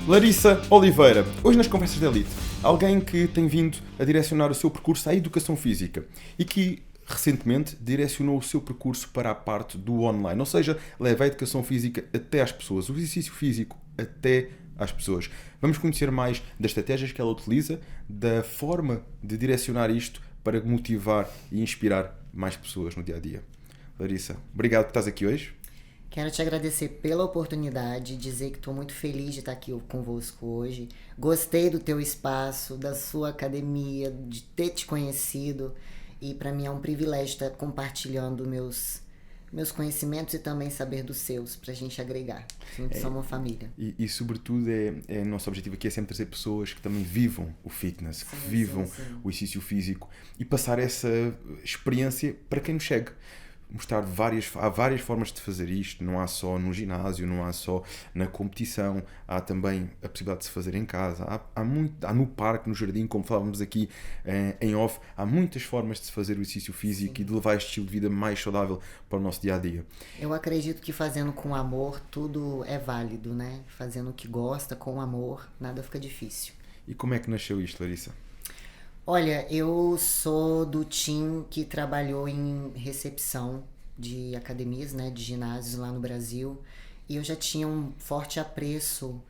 Larissa Oliveira, hoje nas Conversas da Elite, alguém que tem vindo a direcionar o seu percurso à educação física e que recentemente direcionou o seu percurso para a parte do online, ou seja, leva a educação física até às pessoas, o exercício físico até às pessoas. Vamos conhecer mais das estratégias que ela utiliza, da forma de direcionar isto para motivar e inspirar mais pessoas no dia-a-dia. Larissa, obrigado por estás aqui hoje. Quero te agradecer pela oportunidade, dizer que estou muito feliz de estar aqui convosco hoje. Gostei do teu espaço, da sua academia, de ter te conhecido. E para mim é um privilégio estar compartilhando meus conhecimentos e também saber dos seus, para a gente agregar. Somos uma família. E sobretudo, nosso objetivo aqui é sempre trazer pessoas que também vivam o fitness, que vivam o exercício físico e passar essa experiência para quem nos segue. Mostrar há várias formas de fazer isto, não há só no ginásio, não há só na competição, há também a possibilidade de se fazer em casa, há no parque, no jardim, como falávamos aqui em off, há muitas formas de se fazer o exercício físico e de levar este estilo de vida mais saudável para o nosso dia-a-dia. Eu acredito que fazendo com amor tudo é válido, né? Fazendo o que gosta, com amor, nada fica difícil. E como é que nasceu isto, Larissa? Olha, eu sou do time que trabalhou em recepção de academias, né, de ginásios lá no Brasil, e eu já tinha um forte apreço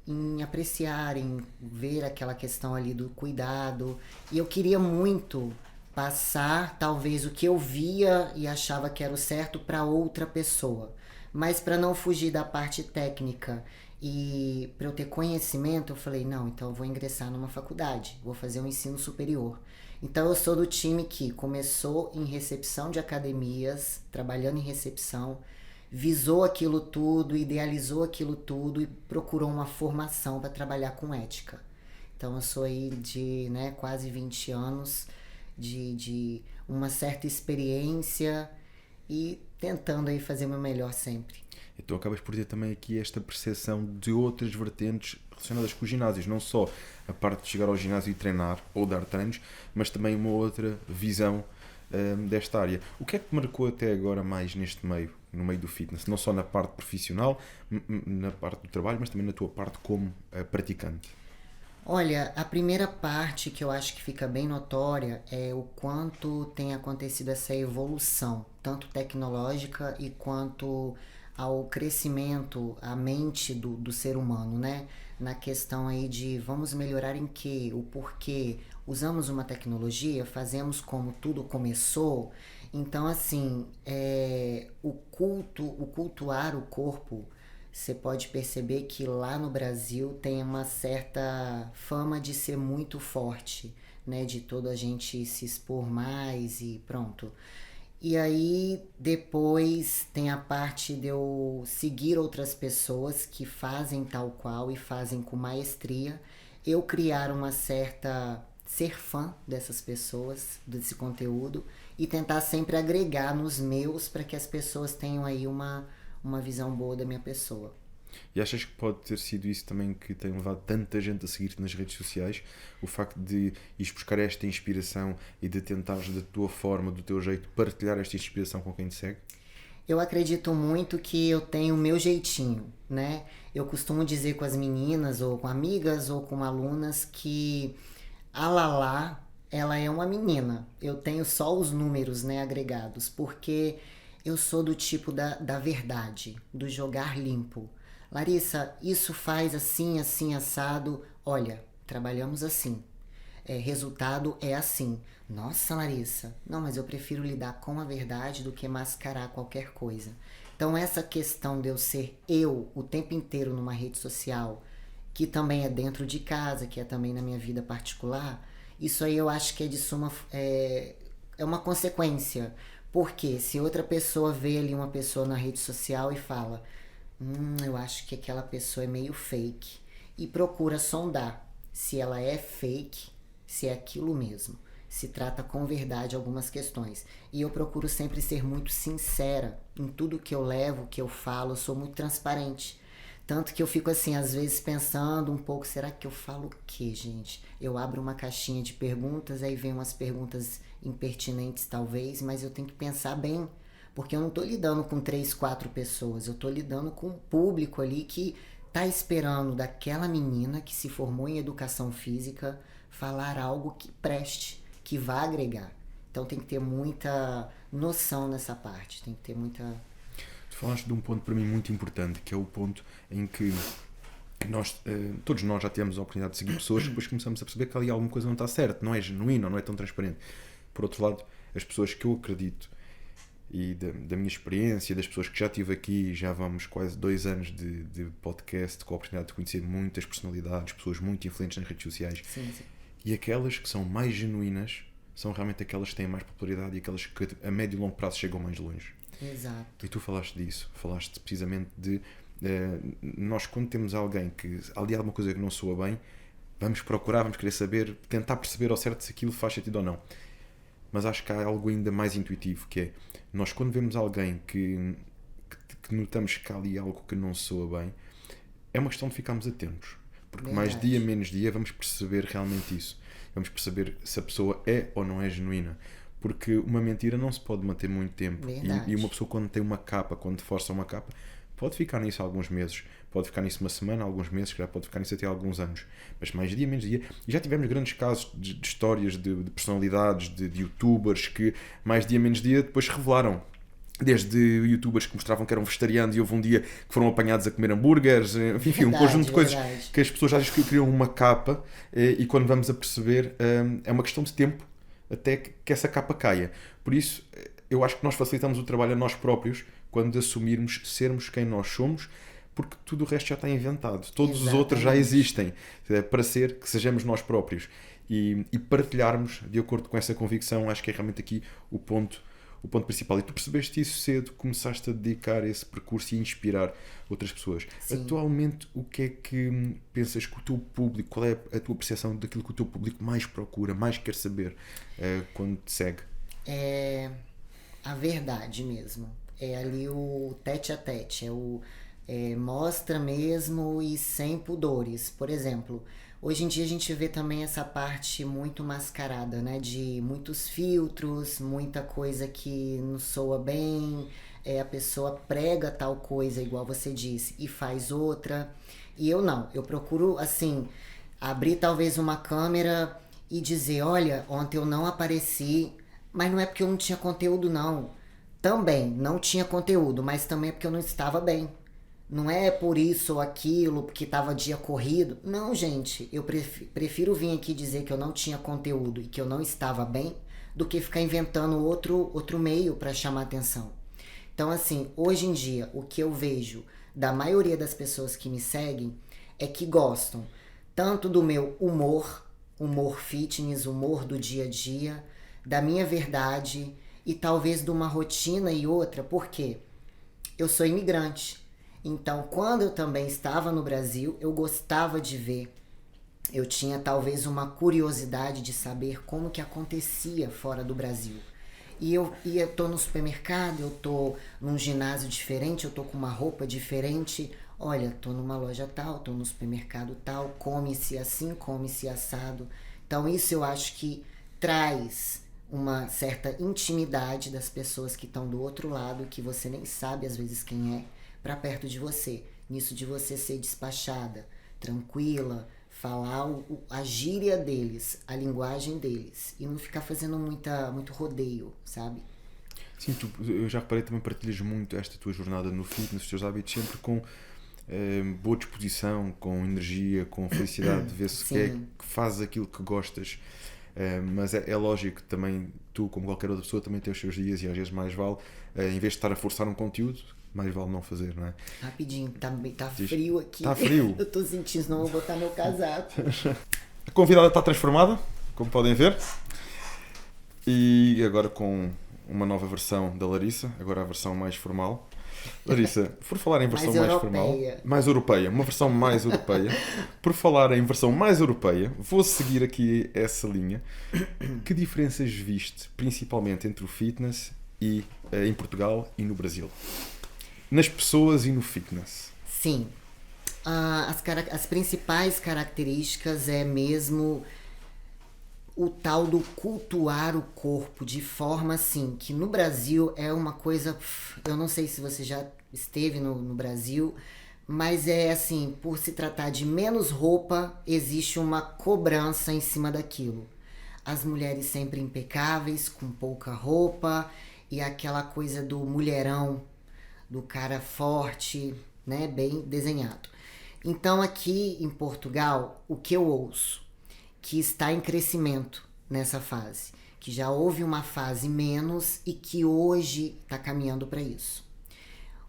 em apreciar, em ver aquela questão ali do cuidado, e eu queria muito passar talvez o que eu via e achava que era o certo para outra pessoa, mas para não fugir da parte técnica e para eu ter conhecimento, eu falei, não, então eu vou ingressar numa faculdade, vou fazer um ensino superior. Então eu sou do time que começou em recepção de academias, trabalhando em recepção, visou aquilo tudo, idealizou aquilo tudo e procurou uma formação para trabalhar com ética. Então eu sou aí de quase 20 anos, de uma certa experiência e tentando aí fazer o meu melhor sempre. Então acabas por ter também aqui esta percepção de outras vertentes relacionadas com os ginásios, não só a parte de chegar ao ginásio e treinar ou dar treinos, mas também uma outra visão desta área. O que é que te marcou até agora mais neste meio, no meio do fitness? Não só na parte profissional, na parte do trabalho, mas também na tua parte como praticante. Olha, a primeira parte que eu acho que fica bem notória é o quanto tem acontecido essa evolução, tanto tecnológica e quanto ao crescimento, a mente do ser humano, né? Na questão aí de vamos melhorar em quê, o porquê. Usamos uma tecnologia, fazemos como tudo começou. Então, assim, o cultuar o corpo, você pode perceber que lá no Brasil tem uma certa fama de ser muito forte, né? De toda a gente se expor mais e pronto. E aí depois tem a parte de eu seguir outras pessoas que fazem tal qual e fazem com maestria. Eu criar uma certa... ser fã dessas pessoas, desse conteúdo e tentar sempre agregar nos meus para que as pessoas tenham aí uma visão boa da minha pessoa. E achas que pode ter sido isso também que tem levado tanta gente a seguir-te nas redes sociais? O facto de ires buscar esta inspiração e de tentares da tua forma, do teu jeito, partilhar esta inspiração com quem te segue? Eu acredito muito que eu tenho o meu jeitinho, né? Eu costumo dizer com as meninas, ou com amigas, ou com alunas, que a Lala, ela é uma menina. Eu tenho só os números, né, agregados, porque eu sou do tipo da verdade, do jogar limpo. Larissa, isso faz assim, assim, assado. Olha, trabalhamos assim. Resultado é assim. Nossa, Larissa, não, mas eu prefiro lidar com a verdade do que mascarar qualquer coisa. Então, essa questão de eu ser eu o tempo inteiro numa rede social, que também é dentro de casa, que é também na minha vida particular, isso aí eu acho que é de suma... é uma consequência. Porque se outra pessoa vê ali uma pessoa na rede social e fala... eu acho que aquela pessoa é meio fake. E procura sondar se ela é fake, se é aquilo mesmo. Se trata com verdade algumas questões. E eu procuro sempre ser muito sincera em tudo que eu levo, que eu falo. Eu sou muito transparente. Tanto que eu fico assim, às vezes pensando um pouco, será que eu falo o quê, gente? Eu abro uma caixinha de perguntas, aí vem umas perguntas impertinentes talvez, mas eu tenho que pensar bem. Porque eu não tô lidando com 3, 4 pessoas, eu tô lidando com um público ali que tá esperando daquela menina que se formou em educação física falar algo que preste, que vá agregar. Então tem que ter muita noção nessa parte, tem que ter muita... Tu falaste de um ponto para mim muito importante, que é o ponto em que todos nós já temos a oportunidade de seguir pessoas que depois começamos a perceber que ali alguma coisa não está certa, não é genuíno, não é tão transparente. Por outro lado, as pessoas que eu acredito e da minha experiência, das pessoas que já tive aqui, já vamos quase 2 anos de podcast, com a oportunidade de conhecer muitas personalidades, pessoas muito influentes nas redes sociais. Sim, sim. E aquelas que são mais genuínas são realmente aquelas que têm mais popularidade e aquelas que a médio e longo prazo chegam mais longe. Exato. E tu falaste disso, falaste precisamente de nós, quando temos alguém que ali há alguma coisa que não soa bem, vamos procurar, vamos querer saber, tentar perceber ao certo se aquilo faz sentido ou não. Mas acho que há algo ainda mais intuitivo, que é, nós quando vemos alguém que notamos que há ali algo que não soa bem, é uma questão de ficarmos atentos. Porque mais dia, menos dia, vamos perceber realmente isso. Vamos perceber se a pessoa é ou não é genuína. Porque uma mentira não se pode manter muito tempo. E uma pessoa, quando tem uma capa, quando força uma capa, pode ficar nisso alguns meses, pode ficar nisso uma semana, alguns meses, pode ficar nisso até alguns anos. Mas mais dia, menos dia. E já tivemos grandes casos de histórias de personalidades, de youtubers, que mais dia, menos dia depois revelaram. Desde youtubers que mostravam que eram vegetarianos e houve um dia que foram apanhados a comer hambúrgueres, enfim, um conjunto de coisas que as pessoas às vezes criam uma capa e quando vamos a perceber é uma questão de tempo até que essa capa caia. Por isso, eu acho que nós facilitamos o trabalho a nós próprios quando assumirmos sermos quem nós somos, porque tudo o resto já está inventado. Todos os outros já existem para ser que sejamos nós próprios. E partilharmos de acordo com essa convicção, acho que é realmente aqui o ponto principal. E tu percebeste isso cedo, começaste a dedicar esse percurso e a inspirar outras pessoas. Sim. Atualmente, o que é que pensas que o teu público, qual é a tua percepção daquilo que o teu público mais procura, mais quer saber quando te segue? É a verdade mesmo. É ali o tete a tete, mostra mesmo e sem pudores. Por exemplo, hoje em dia a gente vê também essa parte muito mascarada, né? De muitos filtros, muita coisa que não soa bem, a pessoa prega tal coisa, igual você disse, e faz outra. E eu não, eu procuro, assim, abrir talvez uma câmera e dizer, olha, ontem eu não apareci, mas não é porque eu não tinha conteúdo, não. Também não tinha conteúdo, mas também é porque eu não estava bem. Não é por isso ou aquilo, porque estava dia corrido. Não, gente, eu prefiro vir aqui dizer que eu não tinha conteúdo e que eu não estava bem, do que ficar inventando outro meio para chamar atenção. Então, assim, hoje em dia, o que eu vejo da maioria das pessoas que me seguem é que gostam tanto do meu humor fitness, humor do dia a dia, da minha verdade e talvez de uma rotina e outra, porque eu sou imigrante. Então, quando eu também estava no Brasil, eu gostava de ver. Eu tinha talvez uma curiosidade de saber como que acontecia fora do Brasil. E eu tô no supermercado, eu tô num ginásio diferente, eu tô com uma roupa diferente. Olha, tô numa loja tal, tô no supermercado tal, come-se assim, come-se assado. Então, isso eu acho que traz uma certa intimidade das pessoas que estão do outro lado, que você nem sabe às vezes quem é, para perto de você. Nisso de você ser despachada, tranquila, falar a gíria deles, a linguagem deles, e não ficar fazendo muito rodeio, sabe? Sim, eu já reparei também, partilhas muito esta tua jornada no fitness, os teus hábitos, sempre com boa disposição, com energia, com felicidade, de ver-se que é que fazes aquilo que gostas. Mas é lógico que também tu, como qualquer outra pessoa, também tem os seus dias e às vezes mais vale, em vez de estar a forçar um conteúdo, mais vale não fazer, não é? Rapidinho, tá frio aqui. Está frio. Eu tô sentindo, senão eu vou botar meu casaco. A convidada está transformada, como podem ver, e agora com uma nova versão da Larissa, agora a versão mais formal. Larissa, por falar em versão mais formal, mais europeia, uma versão mais europeia, por falar em versão mais europeia, vou seguir aqui essa linha. Que diferenças viste, principalmente entre o fitness e em Portugal e no Brasil? Nas pessoas e no fitness? Sim. As principais características é mesmo o tal do cultuar o corpo de forma assim, que no Brasil é uma coisa, eu não sei se você já esteve no Brasil, Mas é assim, por se tratar de menos roupa, existe uma cobrança em cima daquilo. As mulheres sempre impecáveis, com pouca roupa, e aquela coisa do mulherão, do cara forte, né, bem desenhado. Então aqui em Portugal, o que eu ouço? Que está em crescimento nessa fase. Que já houve uma fase menos e que hoje está caminhando para isso.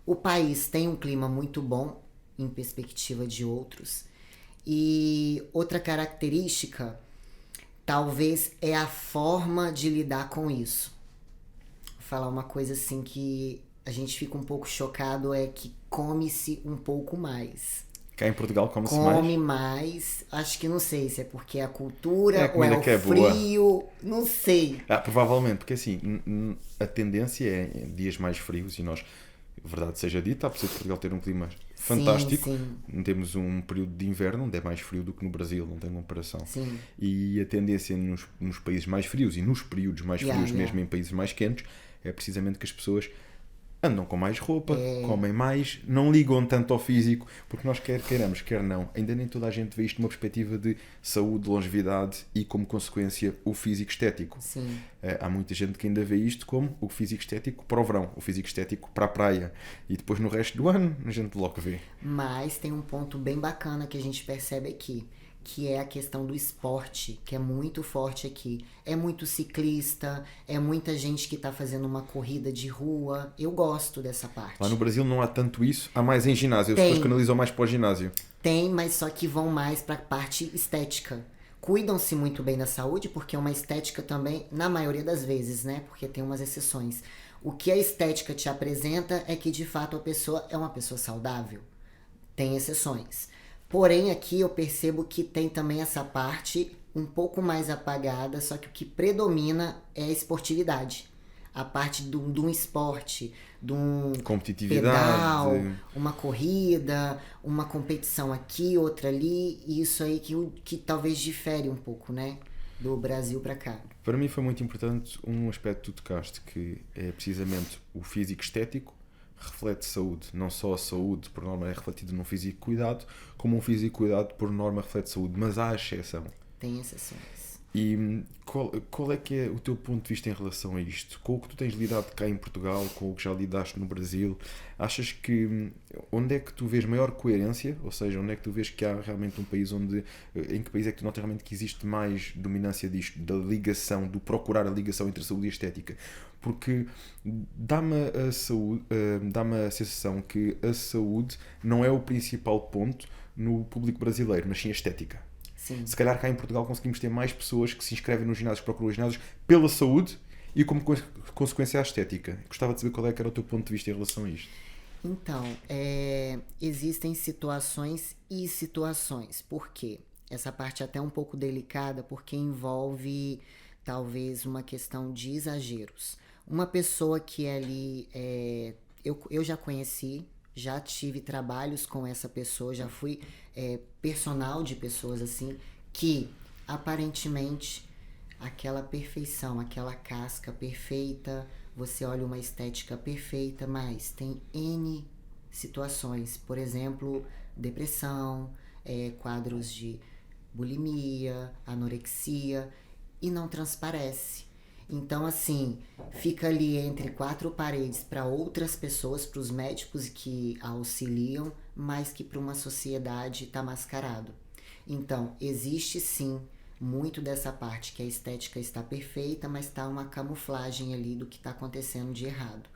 O país tem um clima muito bom, em perspectiva de outros. E outra característica, talvez, é a forma de lidar com isso. Vou falar uma coisa assim que a gente fica um pouco chocado, é que come-se um pouco mais. Cá em Portugal come-se Come mais. mais, acho que não sei se é porque é a cultura É a ou é comida o que é boa. frio, não sei. Provavelmente, porque assim, a tendência é dias mais frios e nós, verdade seja dita, apesar de Portugal ter um clima fantástico, Sim. temos um período de inverno onde é mais frio do que no Brasil, não tem comparação. Sim. E a tendência nos países mais frios e nos períodos mais frios, mesmo em países mais quentes, é precisamente que as pessoas andam com mais roupa, comem mais, não ligam tanto ao físico, porque nós quer queiramos, quer não, ainda nem toda a gente vê isto numa perspectiva de saúde, longevidade e, como consequência, o físico estético. Sim. Há muita gente que ainda vê isto como o físico estético para o verão, o físico estético para a praia, e depois no resto do ano a gente logo vê. Mas tem um ponto bem bacana que a gente percebe aqui, que é a questão do esporte, que é muito forte aqui. É muito ciclista, é muita gente que está fazendo uma corrida de rua. Eu gosto dessa parte. Lá no Brasil não há tanto isso, há mais em ginásio, as pessoas canalizam mais para o ginásio. Tem, mas só que vão mais para a parte estética. Cuidam-se muito bem da saúde, porque é uma estética também, na maioria das vezes, né? Porque tem umas exceções. O que a estética te apresenta é que, de fato, a pessoa é uma pessoa saudável. Tem exceções. Porém, aqui eu percebo que tem também essa parte um pouco mais apagada, só que o que predomina é a esportividade. A parte de um esporte, de um pedal, uma corrida, uma competição aqui, outra ali, e isso aí que talvez difere um pouco, né? Do Brasil para cá. Para mim foi muito importante um aspecto que tu tocaste, que é precisamente o físico estético, reflete saúde. Não só a saúde, por norma, é refletida num físico cuidado, como um físico cuidado, por norma, reflete saúde. Mas há exceção. Tem exceções. E qual é que é o teu ponto de vista em relação a isto? Com o que tu tens lidado cá em Portugal, com o que já lidaste no Brasil, achas que onde é que tu vês maior coerência? Ou seja, onde é que tu vês que há realmente um país em que país é que tu notas realmente que existe mais dominância disto, da ligação, do procurar a ligação entre a saúde e a estética? Porque dá-me a sensação que a saúde não é o principal ponto no público brasileiro, mas sim a estética. Sim. Se calhar cá em Portugal conseguimos ter mais pessoas que se inscrevem nos ginásios, que procuram os ginásios pela saúde e como consequência a estética. Gostava de saber qual é que era o teu ponto de vista em relação a isto. Então, existem situações e situações. Por quê? Essa parte é até um pouco delicada porque envolve talvez uma questão de exageros. Uma pessoa que ali eu já conheci, já tive trabalhos com essa pessoa, já fui personal de pessoas assim, que aparentemente aquela perfeição, aquela casca perfeita, você olha uma estética perfeita, mas tem N situações, por exemplo, depressão, quadros de bulimia, anorexia, e não transparece. Então, assim, fica ali entre quatro paredes para outras pessoas, para os médicos que auxiliam, mas que para uma sociedade está mascarado. Então, existe sim muito dessa parte que a estética está perfeita, mas está uma camuflagem ali do que está acontecendo de errado.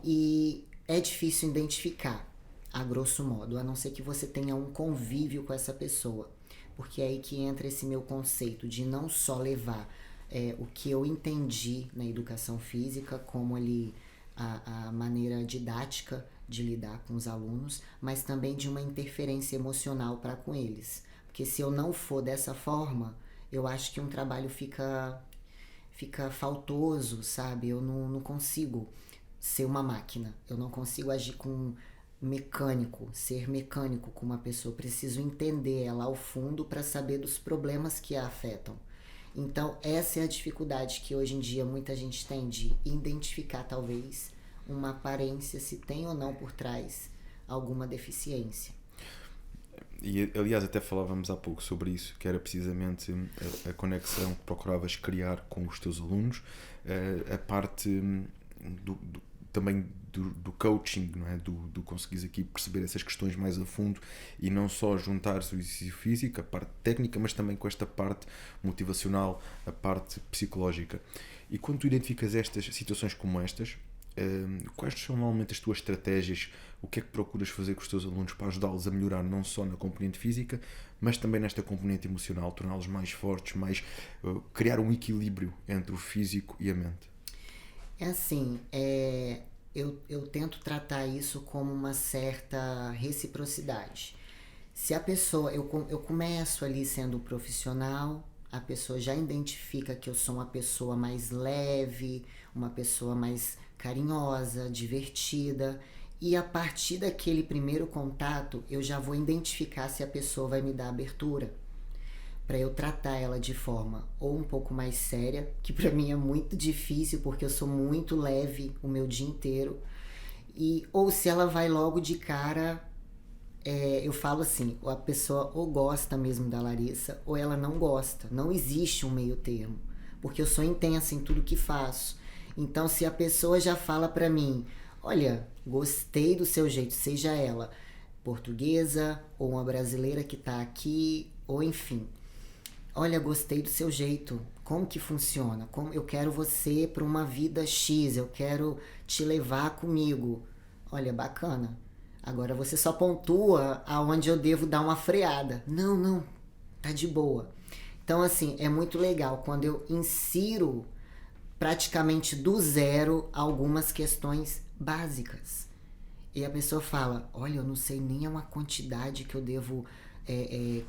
E é difícil identificar, a grosso modo, a não ser que você tenha um convívio com essa pessoa. Porque é aí que entra esse meu conceito de não só levar o que eu entendi na educação física, como ali a maneira didática de lidar com os alunos, mas também de uma interferência emocional para com eles. Porque se eu não for dessa forma, eu acho que um trabalho fica faltoso, sabe? Eu não consigo ser uma máquina, eu não consigo agir com mecânico, ser mecânico com uma pessoa. Eu preciso entender ela ao fundo para saber dos problemas que a afetam. Então, essa é a dificuldade que hoje em dia muita gente tem de identificar, talvez, uma aparência, se tem ou não por trás alguma deficiência. E aliás, até falávamos há pouco sobre isso, que era precisamente a conexão que procuravas criar com os teus alunos, a parte também do coaching, não é? Do conseguires aqui perceber essas questões mais a fundo e não só juntar-se o exercício físico, a parte técnica, mas também com esta parte motivacional, a parte psicológica. E quando tu identificas estas situações como estas, quais são normalmente as tuas estratégias? O que é que procuras fazer com os teus alunos para ajudá-los a melhorar não só na componente física, mas também nesta componente emocional, torná-los mais fortes, criar um equilíbrio entre o físico e a mente? É assim, eu tento tratar isso como uma certa reciprocidade. Se a pessoa, eu começo ali sendo profissional, a pessoa já identifica que eu sou uma pessoa mais leve, uma pessoa mais carinhosa, divertida, e a partir daquele primeiro contato eu já vou identificar se a pessoa vai me dar abertura para eu tratar ela de forma ou um pouco mais séria, que para mim é muito difícil porque eu sou muito leve o meu dia inteiro, ou se ela vai logo de cara. Eu falo assim, a pessoa ou gosta mesmo da Larissa ou ela não gosta, não existe um meio termo, porque eu sou intensa em tudo que faço. Então se a pessoa já fala pra mim, olha, gostei do seu jeito, seja ela portuguesa ou uma brasileira que tá aqui, ou enfim, olha, gostei do seu jeito, como que funciona? Como eu quero você para uma vida X, eu quero te levar comigo. Olha, bacana. Agora você só pontua aonde eu devo dar uma freada. Não, tá de boa. Então, assim, é muito legal quando eu insiro praticamente do zero algumas questões básicas. E a pessoa fala, olha, eu não sei nem uma quantidade que eu devo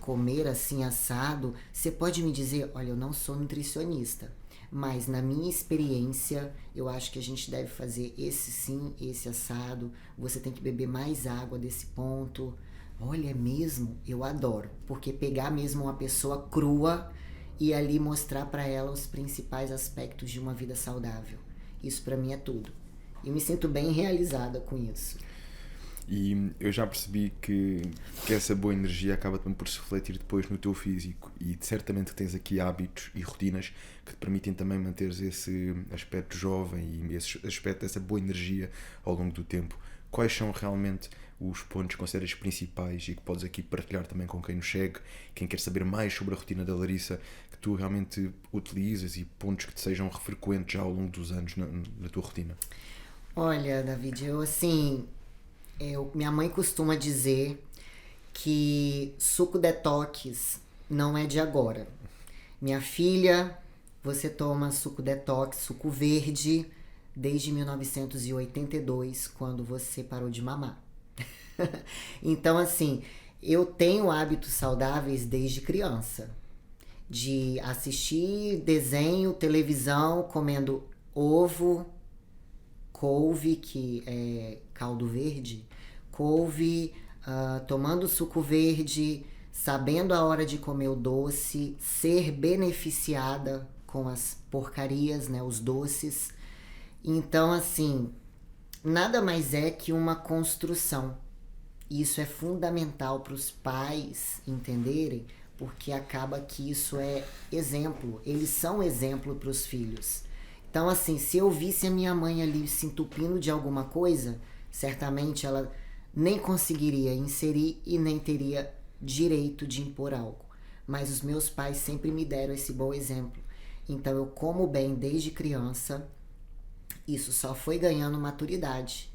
comer assim assado. Você pode me dizer, olha, eu não sou nutricionista, mas na minha experiência eu acho que a gente deve fazer esse sim, esse assado, você tem que beber mais água desse ponto. Olha, é mesmo? Eu adoro, porque pegar mesmo uma pessoa crua e ali mostrar para ela os principais aspectos de uma vida saudável, isso para mim é tudo. E me sinto bem realizada com isso. E eu já percebi que essa boa energia acaba também por se refletir depois no teu físico, e certamente tens aqui hábitos e rotinas que te permitem também manteres esse aspecto jovem e esse aspecto dessa boa energia ao longo do tempo. Quais são realmente os pontos que consideras principais e que podes aqui partilhar também com quem nos segue, quem quer saber mais sobre a rotina da Larissa, que tu realmente utilizas, e pontos que te sejam frequentes já ao longo dos anos na tua rotina? Olha, David, minha mãe costuma dizer que suco detox não é de agora. Minha filha, você toma suco detox, suco verde, desde 1982, quando você parou de mamar. Então, assim, eu tenho hábitos saudáveis desde criança. De assistir desenho, televisão, comendo ovo, couve, que é caldo verde, couve, tomando suco verde, sabendo a hora de comer o doce, ser beneficiada com as porcarias, né, os doces. Então, assim, nada mais é que uma construção. Isso é fundamental para os pais entenderem, porque acaba que isso é exemplo. Eles são exemplo para os filhos. Então, assim, se eu visse a minha mãe ali se entupindo de alguma coisa, certamente ela nem conseguiria inserir e nem teria direito de impor algo. Mas os meus pais sempre me deram esse bom exemplo. Então, eu como bem desde criança. Isso só foi ganhando maturidade.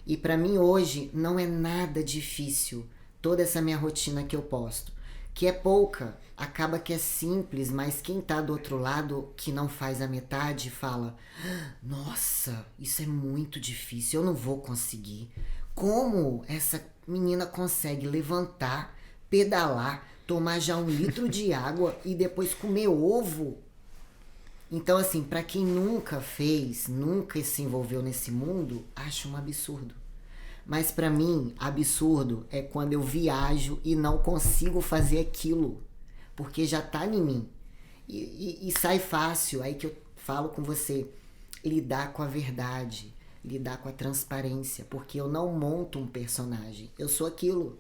E para mim hoje não é nada difícil toda essa minha rotina que eu posto. Que é pouca, acaba que é simples, mas quem tá do outro lado, que não faz a metade, fala: nossa, isso é muito difícil, eu não vou conseguir. Como essa menina consegue levantar, pedalar, tomar já 1 litro de água e depois comer ovo? Então, assim, para quem nunca fez, nunca se envolveu nesse mundo, acha um absurdo. Mas para mim, absurdo é quando eu viajo e não consigo fazer aquilo, porque já tá em mim. E sai fácil, aí que eu falo com você, lidar com a verdade, lidar com a transparência, porque eu não monto um personagem, eu sou aquilo.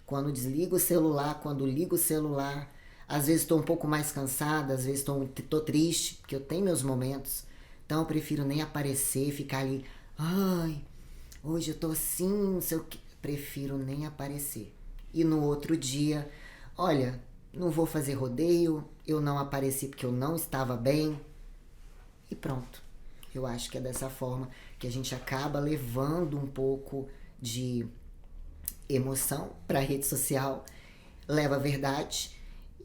Quando desligo o celular, quando ligo o celular, às vezes estou um pouco mais cansada, às vezes estou triste, porque eu tenho meus momentos, então eu prefiro nem aparecer, ficar ali, ai, hoje eu tô assim, não sei o que, prefiro nem aparecer. E no outro dia, olha, não vou fazer rodeio, eu não apareci porque eu não estava bem, e pronto. Eu acho que é dessa forma que a gente acaba levando um pouco de emoção para a rede social, leva a verdade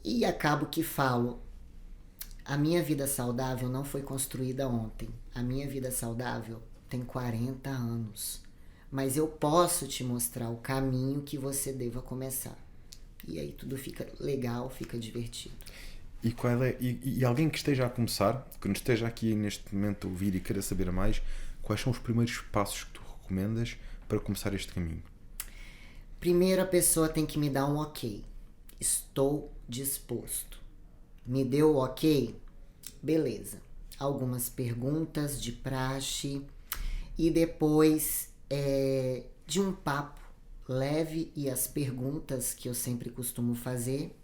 e acabo que falo, a minha vida saudável não foi construída ontem. A minha vida saudável tem 40 anos. Mas eu posso te mostrar o caminho que você deva começar. E aí tudo fica legal, fica divertido. E alguém que esteja a começar, que nos esteja aqui neste momento a ouvir e queira saber mais, quais são os primeiros passos que tu recomendas para começar este caminho? Primeiro a pessoa tem que me dar um ok. Estou disposto. Me deu o ok? Beleza. Algumas perguntas de praxe e depois de um papo leve e as perguntas que eu sempre costumo fazer,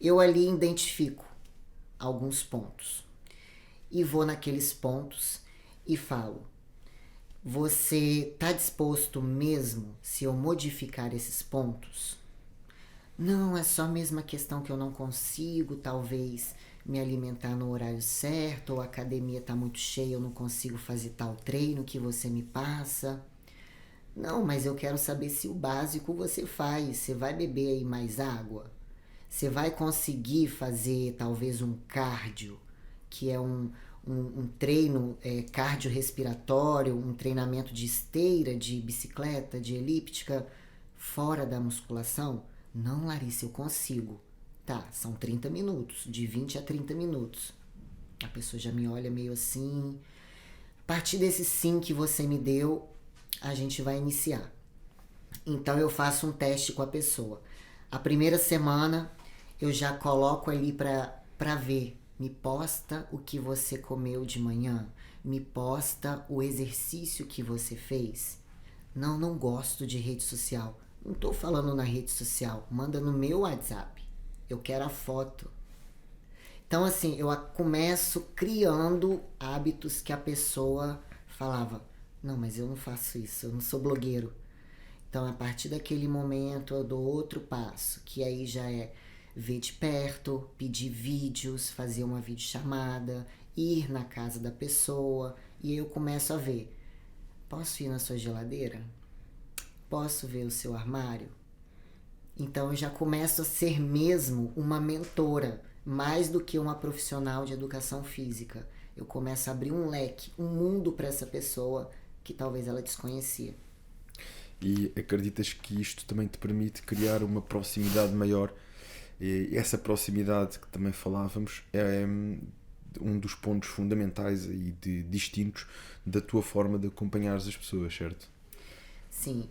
eu ali identifico alguns pontos e vou naqueles pontos e falo, você está disposto mesmo se eu modificar esses pontos? Não, é só mesmo a questão que eu não consigo, talvez, me alimentar no horário certo, ou a academia está muito cheia, eu não consigo fazer tal treino que você me passa. Não, mas eu quero saber se o básico você faz. Você vai beber aí mais água? Você vai conseguir fazer talvez um cardio, que é um treino cardiorrespiratório, um treinamento de esteira, de bicicleta, de elíptica, fora da musculação? Não, Larissa, eu consigo. Tá, são 30 minutos, de 20 a 30 minutos. A pessoa já me olha meio assim. A partir desse sim que você me deu, a gente vai iniciar. Então eu faço um teste com a pessoa. A primeira semana eu já coloco ali pra ver. Me posta o que você comeu de manhã. Me posta o exercício que você fez. Não gosto de rede social. Não tô falando na rede social. Manda no meu WhatsApp. Eu quero a foto. Então assim, eu começo criando hábitos que a pessoa falava, não, mas eu não faço isso, eu não sou blogueiro. Então a partir daquele momento eu dou outro passo, que aí já é ver de perto, pedir vídeos, fazer uma videochamada, ir na casa da pessoa e eu começo a ver. Posso ir na sua geladeira? Posso ver o seu armário? Então eu já começo a ser mesmo uma mentora, mais do que uma profissional de educação física. Eu começo a abrir um leque, um mundo para essa pessoa que talvez ela desconhecia. E acreditas que isto também te permite criar uma proximidade maior? E essa proximidade que também falávamos é um dos pontos fundamentais e distintos da tua forma de acompanhar as pessoas, certo? Sim,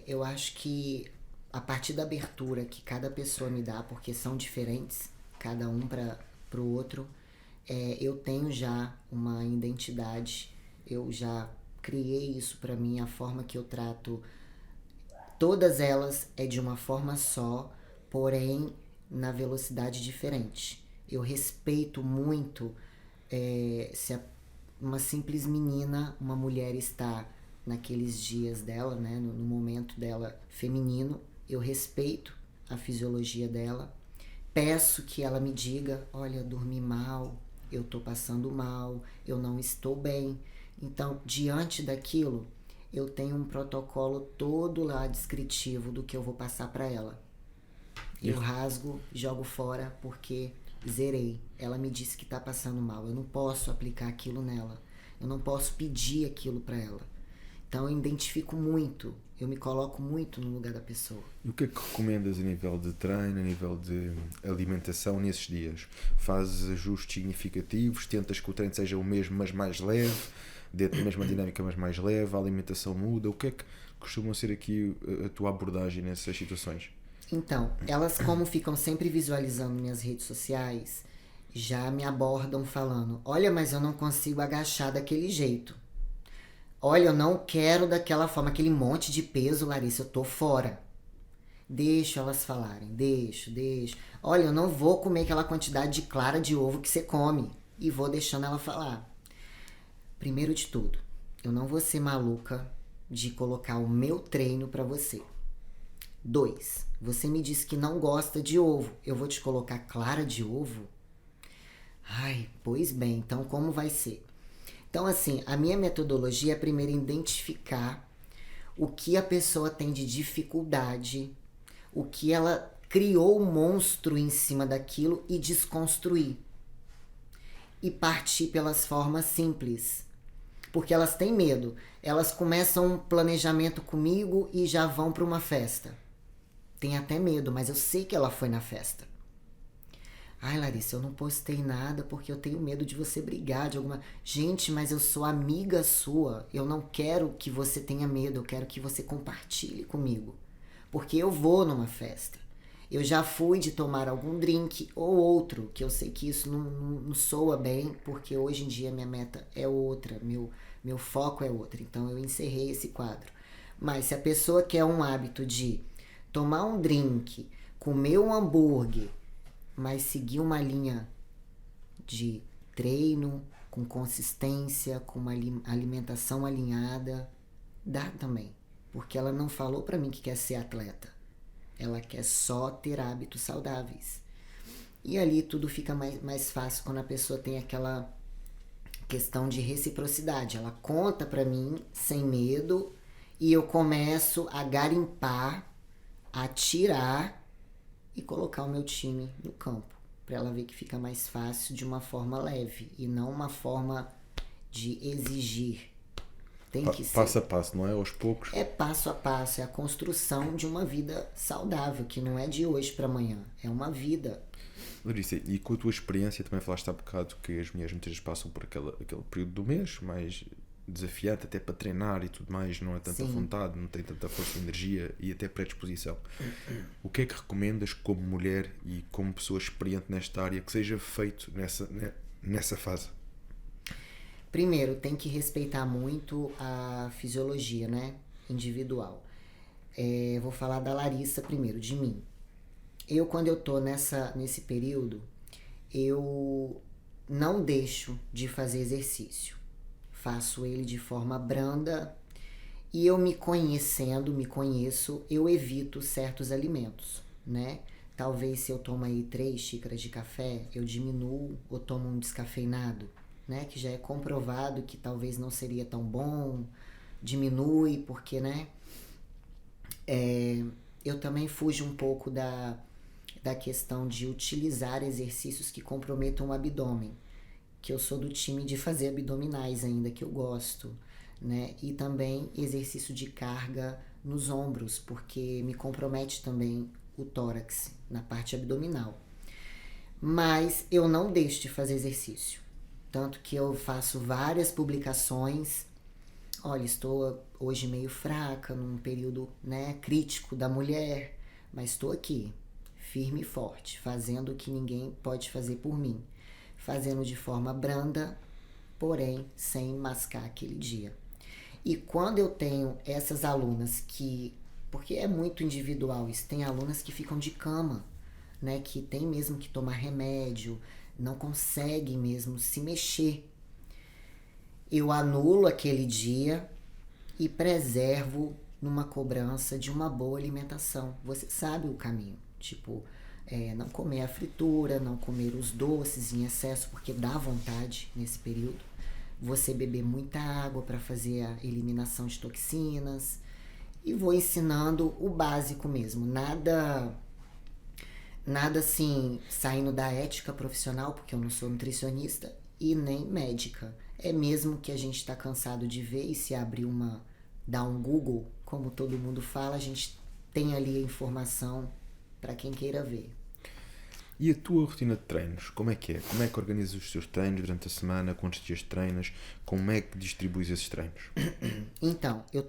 eu acho que a partir da abertura que cada pessoa me dá, porque são diferentes, cada um para o outro, eu tenho já uma identidade, eu já criei isso para mim, a forma que eu trato todas elas é de uma forma só, porém na velocidade diferente. Eu respeito muito se uma simples menina, uma mulher está naqueles dias dela, né, no momento dela feminino, eu respeito a fisiologia dela, peço que ela me diga, olha, dormi mal, eu tô passando mal, eu não estou bem. Então, diante daquilo, eu tenho um protocolo todo lá descritivo do que eu vou passar para ela. Eu rasgo, jogo fora porque zerei. Ela me disse que tá passando mal, eu não posso aplicar aquilo nela, eu não posso pedir aquilo para ela. Então eu identifico muito, eu me coloco muito no lugar da pessoa. E o que é que recomendas a nível de treino, a nível de alimentação nesses dias? Fazes ajustes significativos? Tentas que o treino seja o mesmo, mas mais leve? Dentro da mesma dinâmica, mas mais leve? A alimentação muda? O que é que costuma ser aqui a tua abordagem nessas situações? Então, elas como ficam sempre visualizando minhas redes sociais, já me abordam falando, olha, mas eu não consigo agachar daquele jeito. Olha, eu não quero daquela forma, aquele monte de peso, Larissa, eu tô fora. Deixo elas falarem, deixo. Olha, eu não vou comer aquela quantidade de clara de ovo que você come. E vou deixando ela falar. Primeiro de tudo, eu não vou ser maluca de colocar o meu treino pra você. 2, você me disse que não gosta de ovo. Eu vou te colocar clara de ovo? Ai, pois bem, então como vai ser? Então, assim, a minha metodologia é primeiro identificar o que a pessoa tem de dificuldade, o que ela criou um monstro em cima daquilo e desconstruir. E partir pelas formas simples. Porque elas têm medo. Elas começam um planejamento comigo e já vão para uma festa. Tem até medo, mas eu sei que ela foi na festa. Ai, Larissa, eu não postei nada porque eu tenho medo de você brigar de alguma... Gente, mas eu sou amiga sua. Eu não quero que você tenha medo. Eu quero que você compartilhe comigo. Porque eu vou numa festa. Eu já fui de tomar algum drink ou outro, que eu sei que isso não soa bem, porque hoje em dia minha meta é outra, meu foco é outro. Então eu encerrei esse quadro. Mas se a pessoa quer um hábito de tomar um drink, comer um hambúrguer, mas seguir uma linha de treino, com consistência, com uma alimentação alinhada, dá também. Porque ela não falou pra mim que quer ser atleta. Ela quer só ter hábitos saudáveis. E ali tudo fica mais fácil quando a pessoa tem aquela questão de reciprocidade. Ela conta pra mim sem medo e eu começo a garimpar, a tirar e colocar o meu time no campo, para ela ver que fica mais fácil de uma forma leve e não uma forma de exigir. Tem que ser passo a passo, não é? Aos poucos. É passo a passo, é a construção de uma vida saudável, que não é de hoje para amanhã, é uma vida. Larissa, e com a tua experiência, também falaste há bocado que as mulheres muitas vezes passam por aquele período do mês mais desafiante, até para treinar e tudo mais, não é tanta vontade, não tem tanta força, energia e até predisposição. O que é que recomendas como mulher e como pessoa experiente nesta área que seja feito nessa fase? Primeiro, tem que respeitar muito a fisiologia, né? Individual. Vou falar da Larissa primeiro, de mim. Quando eu tô nesse período, eu não deixo de fazer exercício. Faço ele de forma branda e eu me conheço, eu evito certos alimentos, né? Talvez se eu tomo aí 3 xícaras de café, eu diminuo ou tomo um descafeinado, né? Que já é comprovado que talvez não seria tão bom, diminui, porque, né? Eu também fujo um pouco da questão de utilizar exercícios que comprometam o abdômen, que eu sou do time de fazer abdominais ainda, que eu gosto, né? E também exercício de carga nos ombros, porque me compromete também o tórax, na parte abdominal. Mas eu não deixo de fazer exercício. Tanto que eu faço várias publicações. Olha, estou hoje meio fraca, num período, né, crítico da mulher, mas estou aqui, firme e forte, fazendo o que ninguém pode fazer por mim. Fazendo de forma branda, porém sem mascar aquele dia. E quando eu tenho essas alunas porque é muito individual isso, tem alunas que ficam de cama, né, que tem mesmo que tomar remédio, não conseguem mesmo se mexer. Eu anulo aquele dia e preservo numa cobrança de uma boa alimentação. Você sabe o caminho, tipo... não comer a fritura, não comer os doces em excesso, porque dá vontade nesse período. Você beber muita água para fazer a eliminação de toxinas. E vou ensinando o básico mesmo. Nada assim, saindo da ética profissional, porque eu não sou nutricionista e nem médica. É mesmo que a gente está cansado de ver, e se abrir dar um Google, como todo mundo fala, a gente tem ali a informação para quem queira ver. E a tua rotina de treinos, como é que é? Como é que organizas os teus treinos durante a semana? Quantos dias treinas? Como é que distribuis esses treinos? Então, eu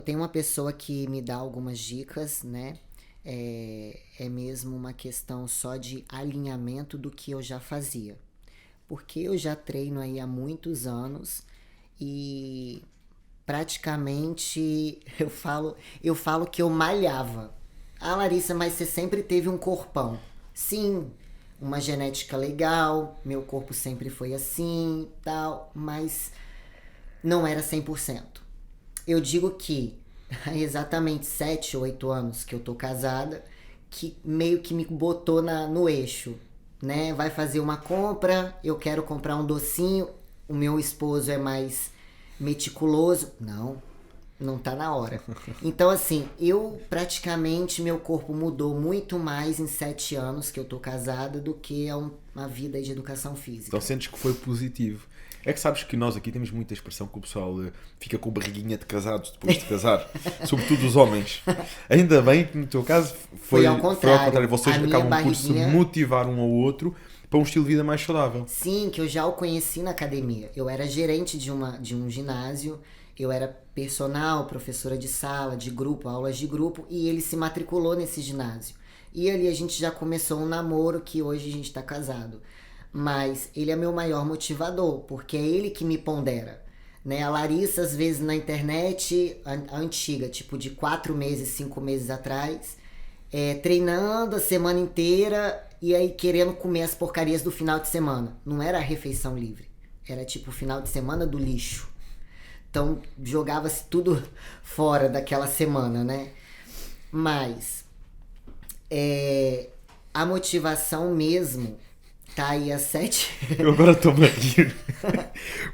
tenho uma pessoa que me dá algumas dicas, né? É mesmo uma questão só de alinhamento do que eu já fazia. Porque eu já treino aí há muitos anos e praticamente, eu falo que eu malhava. Ah, Larissa, mas você sempre teve um corpão. Sim, uma genética legal, meu corpo sempre foi assim, tal, mas não era 100%. Eu digo que há exatamente 7 ou 8 anos que eu tô casada, que meio que me botou no eixo, né? Vai fazer uma compra, eu quero comprar um docinho, o meu esposo é mais meticuloso. Não tá na hora. Então, assim, eu praticamente, meu corpo mudou muito mais em 7 anos que eu tô casada do que uma vida de educação física. Então sentes que foi positivo. É que sabes que nós aqui temos muita expressão que o pessoal fica com barriguinha de casados depois de casar. Sobretudo os homens. Ainda bem que no teu caso foi ao contrário. Vocês acabam por se motivar um ao outro para um estilo de vida mais saudável. Sim, que eu já o conheci na academia. Eu era gerente de um ginásio, eu era personal, professora de sala, de grupo, aulas de grupo, e ele se matriculou nesse ginásio. E ali a gente já começou um namoro que hoje a gente tá casado. Mas ele é meu maior motivador, porque é ele que me pondera. Né? A Larissa, às vezes, na internet, a antiga, tipo de 4 meses, 5 meses atrás, treinando a semana inteira e aí querendo comer as porcarias do final de semana. Não era a refeição livre, era tipo o final de semana do lixo. Então jogava-se tudo fora daquela semana, né? Mas a motivação mesmo tá aí às 7. Eu agora estou-me a rir.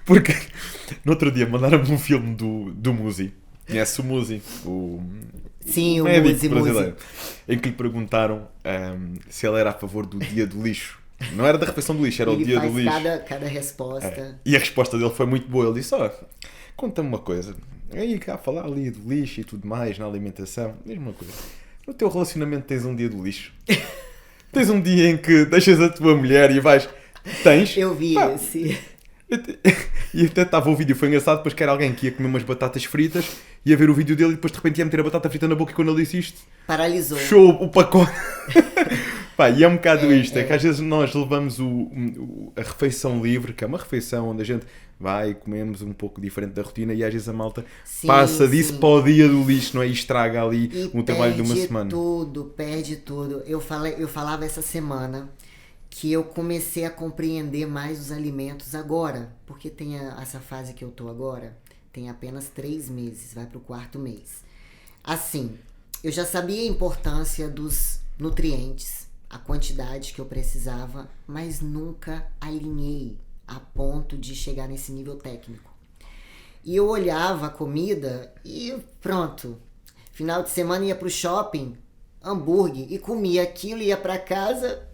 Porque no outro dia mandaram-me um filme do Muzi. Conhece o Muzi? Sim, o médico Muzi. brasileiro. Em que lhe perguntaram se ele era a favor do dia do lixo. Não era da refeição do lixo, era ele o dia do lixo. Cada resposta. E a resposta dele foi muito boa. Ele disse, conta-me uma coisa. Aí cá falar ali do lixo e tudo mais na alimentação. Diz-me uma coisa. No teu relacionamento tens um dia do lixo? Tens um dia em que deixas a tua mulher e vais... Tens? Eu vi esse. E até estava o vídeo, foi engraçado, depois que era alguém que ia comer umas batatas fritas, ia ver o vídeo dele e depois de repente ia meter a batata frita na boca e quando ele disse isto... Paralisou. Fechou o pacote. Pá, e é um bocado isto, é que às vezes nós levamos a refeição livre, que é uma refeição onde a gente vai e comemos um pouco diferente da rotina e às vezes a malta passa disso para o dia do lixo, não é? E estraga ali um trabalho de uma semana. Perde tudo. Eu falava essa semana que eu comecei a compreender mais os alimentos agora, porque tem essa fase que eu tô agora, tem apenas 3 meses, vai pro 4º mês. Assim, eu já sabia a importância dos nutrientes, a quantidade que eu precisava, mas nunca alinhei a ponto de chegar nesse nível técnico. E eu olhava a comida e pronto. Final de semana ia pro shopping, hambúrguer, e comia aquilo, ia pra casa.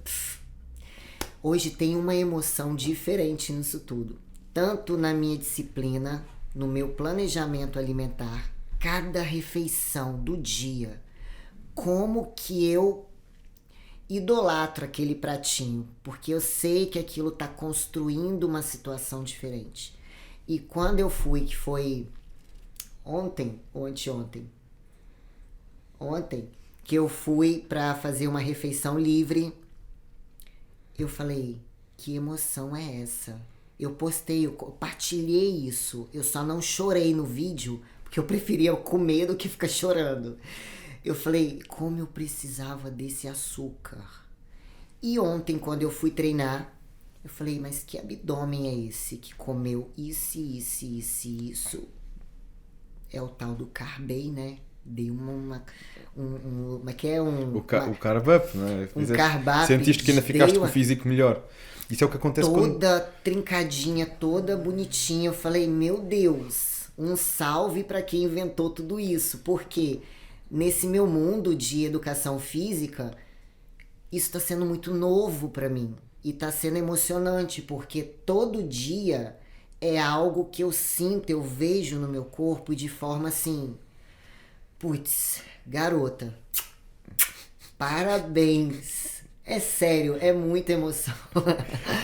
Hoje tem uma emoção diferente nisso tudo. Tanto na minha disciplina, no meu planejamento alimentar, cada refeição do dia, como que eu idolatro aquele pratinho, porque eu sei que aquilo tá construindo uma situação diferente. E quando eu fui, que foi ontem ou anteontem, que eu fui para fazer uma refeição livre, eu falei, que emoção é essa? Eu postei, eu partilhei isso, eu só não chorei no vídeo, porque eu preferia comer do que ficar chorando. Eu falei, como eu precisava desse açúcar. E ontem, quando eu fui treinar, eu falei, mas que abdômen é esse que comeu isso? É o tal do Carb, né? Dei o carb up, não é? Um carb up. Sentiste que ainda ficaste com o físico melhor. Isso é o que acontece toda trincadinha, toda bonitinha. Eu falei, meu Deus, um salve para quem inventou tudo isso. Porque nesse meu mundo de educação física, isso está sendo muito novo para mim. E está sendo emocionante, porque todo dia é algo que eu sinto, eu vejo no meu corpo de forma assim... Putz, garota, parabéns. É sério, é muita emoção.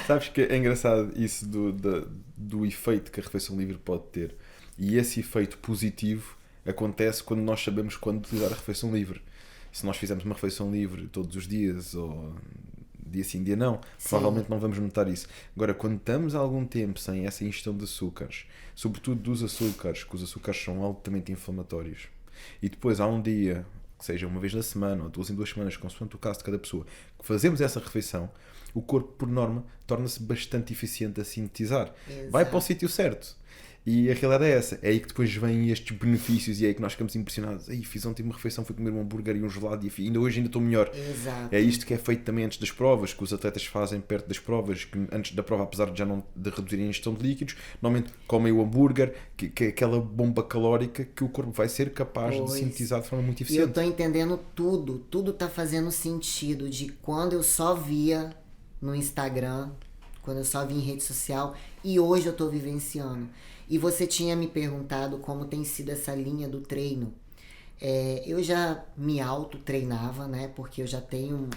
Sabes que é engraçado isso do efeito que a refeição livre pode ter. E esse efeito positivo acontece quando nós sabemos quando utilizar a refeição livre. Se nós fizermos uma refeição livre todos os dias ou dia sim, dia não, provavelmente não vamos notar isso. Agora, quando estamos há algum tempo sem essa ingestão de açúcares, sobretudo dos açúcares, que os açúcares são altamente inflamatórios, e depois há um dia, que seja uma vez na semana ou 2 em 2 semanas, consoante o caso de cada pessoa, que fazemos essa refeição, o corpo, por norma, torna-se bastante eficiente a sintetizar. Exato. Vai para o sítio certo. E a realidade é essa. É aí que depois vêm estes benefícios e é aí que nós ficamos impressionados. Aí fiz ontem uma refeição, fui comer um hambúrguer e um gelado e ainda hoje ainda estou melhor. Exato. É isto que é feito também antes das provas, que os atletas fazem perto das provas, que antes da prova, apesar de já não de reduzirem a ingestão de líquidos, normalmente comem o hambúrguer, que é aquela bomba calórica que o corpo vai ser capaz de sintetizar de forma muito E eu eficiente. tô entendendo tudo tá fazendo sentido de quando eu só via no Instagram, quando eu só via em rede social, e hoje eu tô vivenciando. E você tinha me perguntado como tem sido essa linha do treino. Eu já me auto-treinava, né? Porque eu já tenho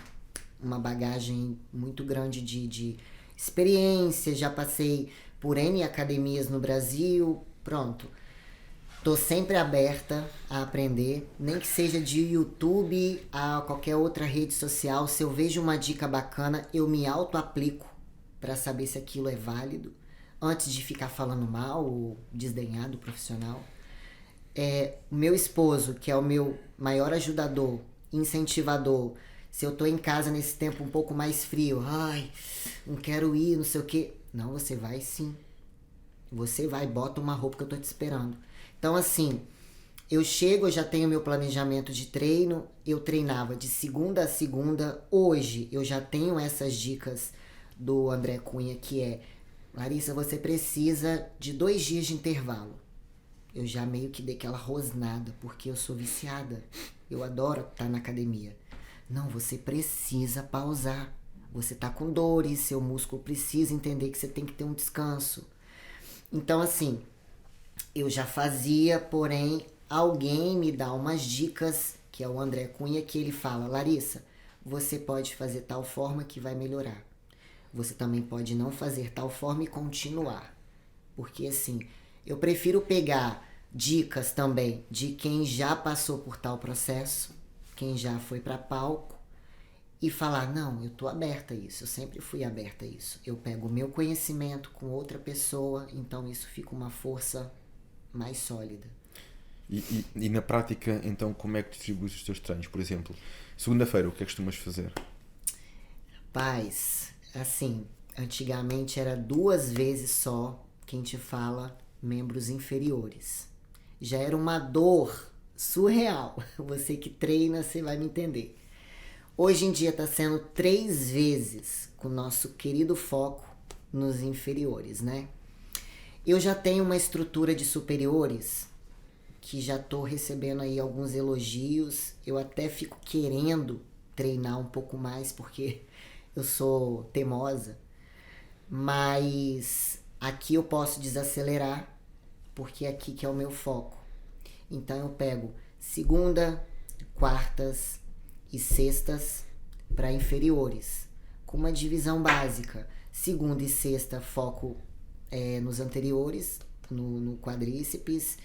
uma bagagem muito grande de experiência, já passei por N academias no Brasil, pronto. Tô sempre aberta a aprender, nem que seja de YouTube a qualquer outra rede social. Se eu vejo uma dica bacana, eu me auto-aplico para saber se aquilo é válido, antes de ficar falando mal ou desdenhar do profissional. O meu esposo, que é o meu maior ajudador, incentivador, se eu tô em casa nesse tempo um pouco mais frio, ai, não quero ir, não sei o quê. Não, você vai sim. Você vai, bota uma roupa que eu tô te esperando. Então, assim, eu chego, eu já tenho meu planejamento de treino, eu treinava de segunda a segunda. Hoje, eu já tenho essas dicas do André Cunha, que é: Larissa, você precisa de 2 dias de intervalo. Eu já meio que dei aquela rosnada, porque eu sou viciada. Eu adoro estar na academia. Não, você precisa pausar. Você tá com dores, seu músculo precisa entender que você tem que ter um descanso. Então, assim, eu já fazia, porém, alguém me dá umas dicas, que é o André Cunha, que ele fala: Larissa, você pode fazer tal forma que vai melhorar. Você também pode não fazer tal forma e continuar. Porque, assim, eu prefiro pegar dicas também de quem já passou por tal processo, quem já foi para palco, e falar: não, eu tô aberta a isso, eu sempre fui aberta a isso. Eu pego o meu conhecimento com outra pessoa, então isso fica uma força mais sólida. E na prática, então, como é que distribuis os teus treinos? Por exemplo, segunda-feira, o que é que costumas fazer? Paz, assim, antigamente era 2 vezes só quem te fala membros inferiores. Já era uma dor surreal. Você que treina, você vai me entender. Hoje em dia está sendo 3 vezes com o nosso querido foco nos inferiores, né? Eu já tenho uma estrutura de superiores que já estou recebendo aí alguns elogios. Eu até fico querendo treinar um pouco mais porque eu sou teimosa. Mas aqui eu posso desacelerar porque é aqui que é o meu foco. Então eu pego segunda, quartas e sextas para inferiores, com uma divisão básica. Segunda e sexta foco nos anteriores, no quadríceps,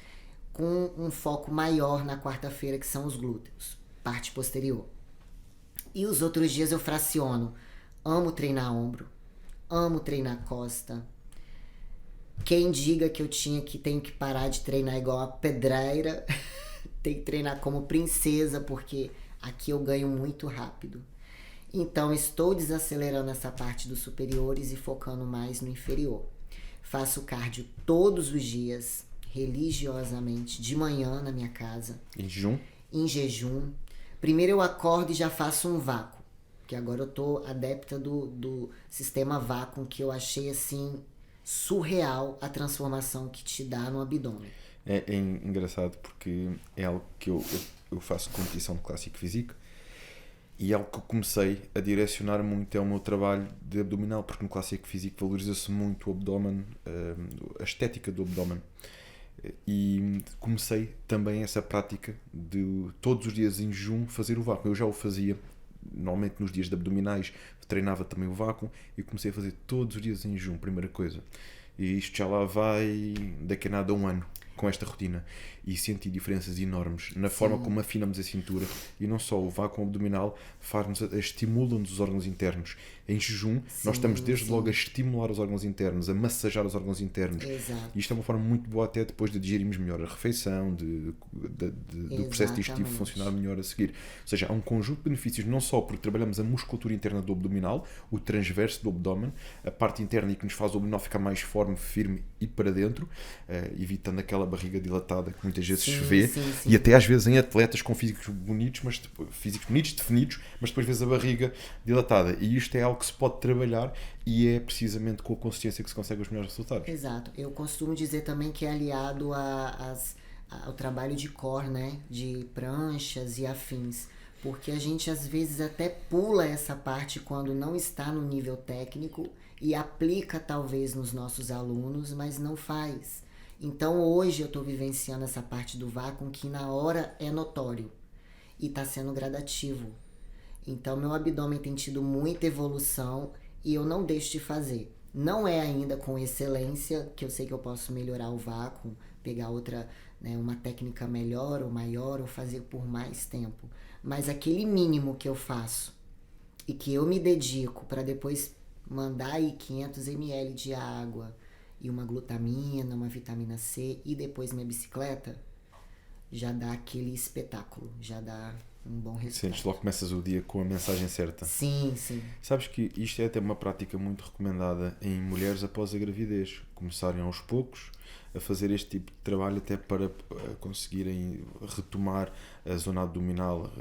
com um foco maior na quarta-feira, que são os glúteos, parte posterior. E os outros dias eu fraciono. Amo treinar ombro, amo treinar costa. Quem diga que tenho que parar de treinar igual a pedreira, tem que treinar como princesa, porque aqui eu ganho muito rápido. Então, estou desacelerando essa parte dos superiores e focando mais no inferior. Faço cardio todos os dias, religiosamente, de manhã na minha casa. Em jejum? Em jejum. Primeiro eu acordo e já faço um vácuo, que agora eu tô adepta do sistema vácuo, que eu achei assim surreal a transformação que te dá no abdômen. É engraçado porque é algo que eu faço competição de Classic Physique e é algo que eu comecei a direcionar muito ao meu trabalho de abdominal, porque no Classic Physique valoriza-se muito o abdômen, a estética do abdômen. E comecei também essa prática de todos os dias em jejum fazer o vácuo. Eu já o fazia normalmente nos dias de abdominais, treinava também o vácuo e comecei a fazer todos os dias em jejum, primeira coisa. E isto já lá vai daqui a nada 1 ano. com esta rotina e senti diferenças enormes na forma como afinamos a cintura, e não só o vácuo abdominal estimula-nos os órgãos internos. Em jejum, nós estamos desde logo a estimular os órgãos internos, a massajar os órgãos internos. Exato. E isto é uma forma muito boa até depois de digerirmos melhor a refeição, do processo digestivo funcionar melhor a seguir. Ou seja, há um conjunto de benefícios, não só porque trabalhamos a musculatura interna do abdominal, o transverso do abdômen, a parte interna e que nos faz o abdominal ficar mais forte, firme e para dentro, evitando aquela barriga dilatada que muitas vezes se vê, e até às vezes em atletas com físicos bonitos, definidos, mas depois vês a barriga dilatada. E isto é algo que se pode trabalhar e é precisamente com a consciência que se consegue os melhores resultados. Exato. Eu costumo dizer também que é aliado ao trabalho de core, né? De pranchas e afins. Porque a gente às vezes até pula essa parte quando não está no nível técnico e aplica talvez nos nossos alunos, mas não faz. Então hoje eu estou vivenciando essa parte do vácuo que na hora é notório e está sendo gradativo. Então meu abdômen tem tido muita evolução e eu não deixo de fazer. Não é ainda com excelência, que eu sei que eu posso melhorar o vácuo, pegar outra, né, uma técnica melhor ou maior, ou fazer por mais tempo. Mas aquele mínimo que eu faço e que eu me dedico para depois mandar aí 500 ml de água e uma glutamina, uma vitamina C e depois minha bicicleta, já dá aquele espetáculo, já dá um bom resultado. Sentes, logo começas o dia com a mensagem certa. Sim. Sabes que isto é até uma prática muito recomendada em mulheres após a gravidez. Começarem aos poucos a fazer este tipo de trabalho até para conseguirem retomar a zona abdominal.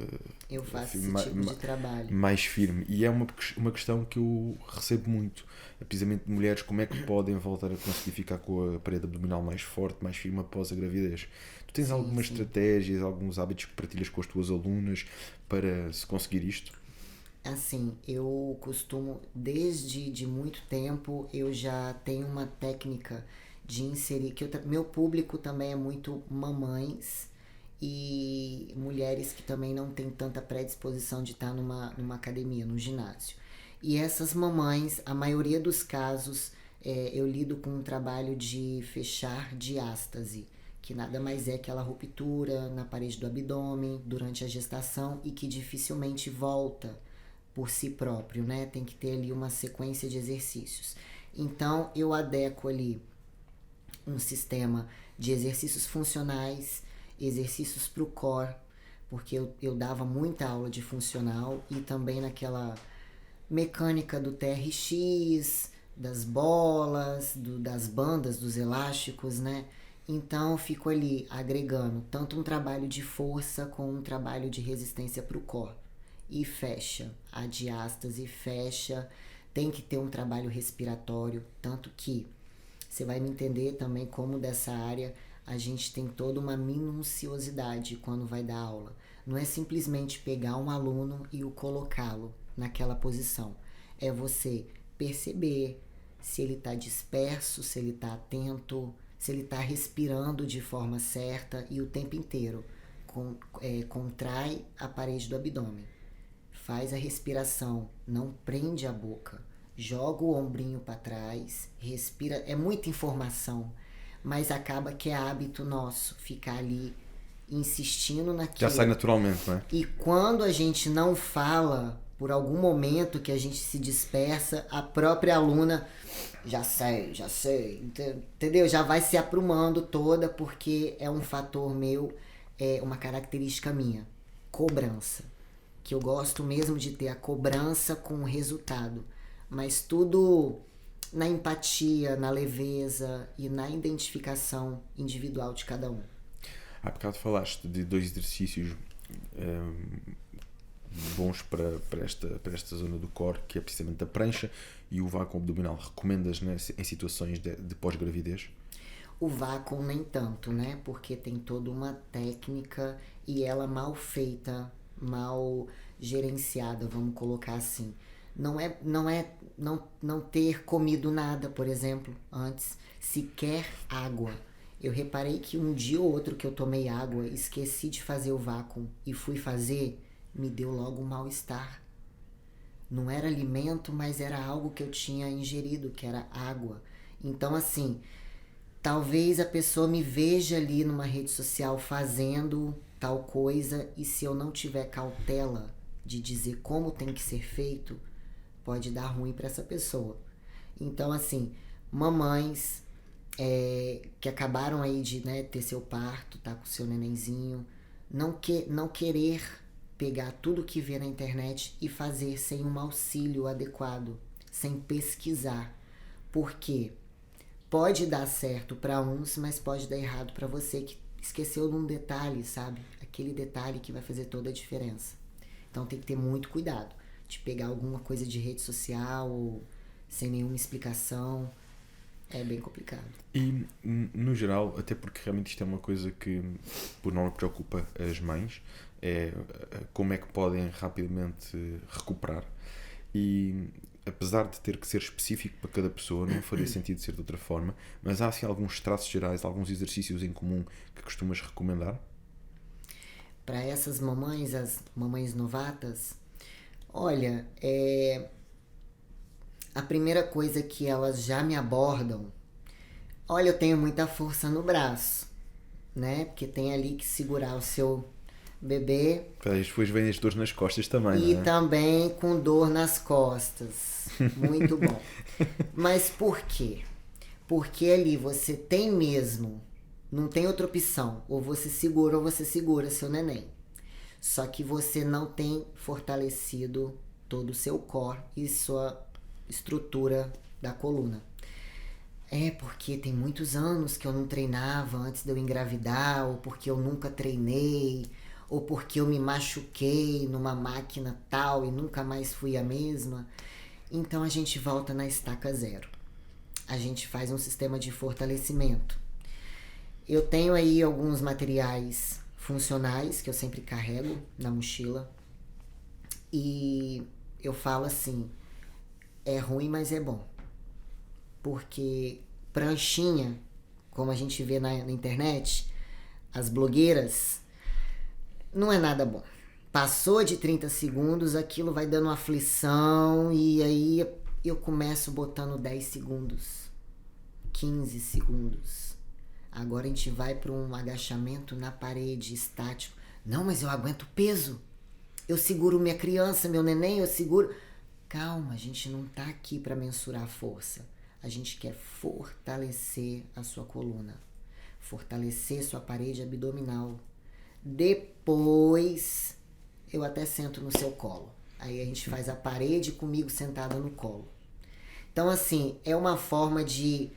Eu faço esse tipo de trabalho. Mais firme. E é uma questão que eu recebo muito, precisamente de mulheres, como é que podem voltar a conseguir ficar com a parede abdominal mais forte, mais firme após a gravidez. Tu tens algumas estratégias, alguns hábitos que partilhas com as tuas alunas para se conseguir isto? Assim, eu costumo, desde muito tempo, eu já tenho uma técnica de inserir, que meu público também é muito mamães e mulheres que também não têm tanta predisposição de estar numa academia, num ginásio. E essas mamães, a maioria dos casos, eu lido com um trabalho de fechar diástase, que nada mais é que aquela ruptura na parede do abdômen durante a gestação e que dificilmente volta por si próprio, né? Tem que ter ali uma sequência de exercícios. Então, eu adequo ali um sistema de exercícios funcionais, exercícios para o core, porque eu dava muita aula de funcional e também naquela mecânica do TRX, das bolas, das bandas, dos elásticos, né? Então eu fico ali agregando tanto um trabalho de força com um trabalho de resistência para o core. E fecha a diástase, fecha, tem que ter um trabalho respiratório, tanto que você vai me entender também como dessa área a gente tem toda uma minuciosidade quando vai dar aula. Não é simplesmente pegar um aluno e o colocá-lo naquela posição. É você perceber se ele está disperso, se ele está atento, se ele está respirando de forma certa e o tempo inteiro. Contrai a parede do abdômen. Faz a respiração, não prende a boca. Joga o ombrinho para trás, respira. É muita informação, mas acaba que é hábito nosso ficar ali insistindo naquilo. Já sai naturalmente, não é? E quando a gente não fala, por algum momento que a gente se dispersa, a própria aluna já sei, entendeu? Já vai se aprumando toda, porque é um fator meu, é uma característica minha, cobrança. Que eu gosto mesmo de ter a cobrança com o resultado, mas tudo na empatia, na leveza e na identificação individual de cada um. Há bocado falaste de 2 exercícios bons para esta zona do core, que é precisamente a prancha e o vácuo abdominal. Recomendas, né, em situações de pós-gravidez? O vácuo nem tanto, né? Porque tem toda uma técnica e ela mal feita, mal gerenciada, vamos colocar assim. Não ter comido nada, por exemplo, antes, sequer água. Eu reparei que um dia ou outro que eu tomei água, esqueci de fazer o vácuo e fui fazer, me deu logo um mal-estar. Não era alimento, mas era algo que eu tinha ingerido, que era água. Então, assim, talvez a pessoa me veja ali numa rede social fazendo tal coisa e se eu não tiver cautela de dizer como tem que ser feito, pode dar ruim para essa pessoa. Então, assim, mamães que acabaram aí de, né, ter seu parto, tá com seu nenenzinho, não querer pegar tudo que vê na internet e fazer sem um auxílio adequado, sem pesquisar. Por quê? Pode dar certo para uns, mas pode dar errado para você que esqueceu de um detalhe, sabe? Aquele detalhe que vai fazer toda a diferença. Então tem que ter muito cuidado de pegar alguma coisa de rede social ou sem nenhuma explicação. É bem complicado. E, no geral, até porque realmente isto é uma coisa que, por norma, preocupa as mães, é como é que podem rapidamente recuperar. E, apesar de ter que ser específico para cada pessoa, não faria sentido ser de outra forma, mas há, assim, alguns traços gerais, alguns exercícios em comum que costumas recomendar? Para essas mamães, as mamães novatas, olha, a primeira coisa que elas já me abordam, olha, eu tenho muita força no braço, né? Porque tem ali que segurar o seu bebê. Depois vêm as dores nas costas também, E não é? também com dor nas costas. Muito bom. Mas por quê? Porque ali você tem mesmo, não tem outra opção. Ou você segura seu neném. Só que você não tem fortalecido todo o seu core e sua estrutura da coluna. É porque tem muitos anos que eu não treinava antes de eu engravidar, ou porque eu nunca treinei, ou porque eu me machuquei numa máquina tal e nunca mais fui a mesma. Então a gente volta na estaca zero. A gente faz um sistema de fortalecimento. Eu tenho aí alguns materiais funcionais que eu sempre carrego na mochila. E eu falo assim, é ruim, mas é bom. Porque pranchinha, como a gente vê na internet, as blogueiras, não é nada bom. Passou de 30 segundos, aquilo vai dando uma aflição e aí eu começo botando 10 segundos, 15 segundos. Agora a gente vai para um agachamento na parede estático. Não, mas eu aguento peso. Eu seguro minha criança, meu neném, eu seguro... Calma, a gente não tá aqui para mensurar a força. A gente quer fortalecer a sua coluna. Fortalecer sua parede abdominal. Depois, eu até sento no seu colo. Aí a gente faz a parede comigo sentada no colo. Então, assim, é uma forma de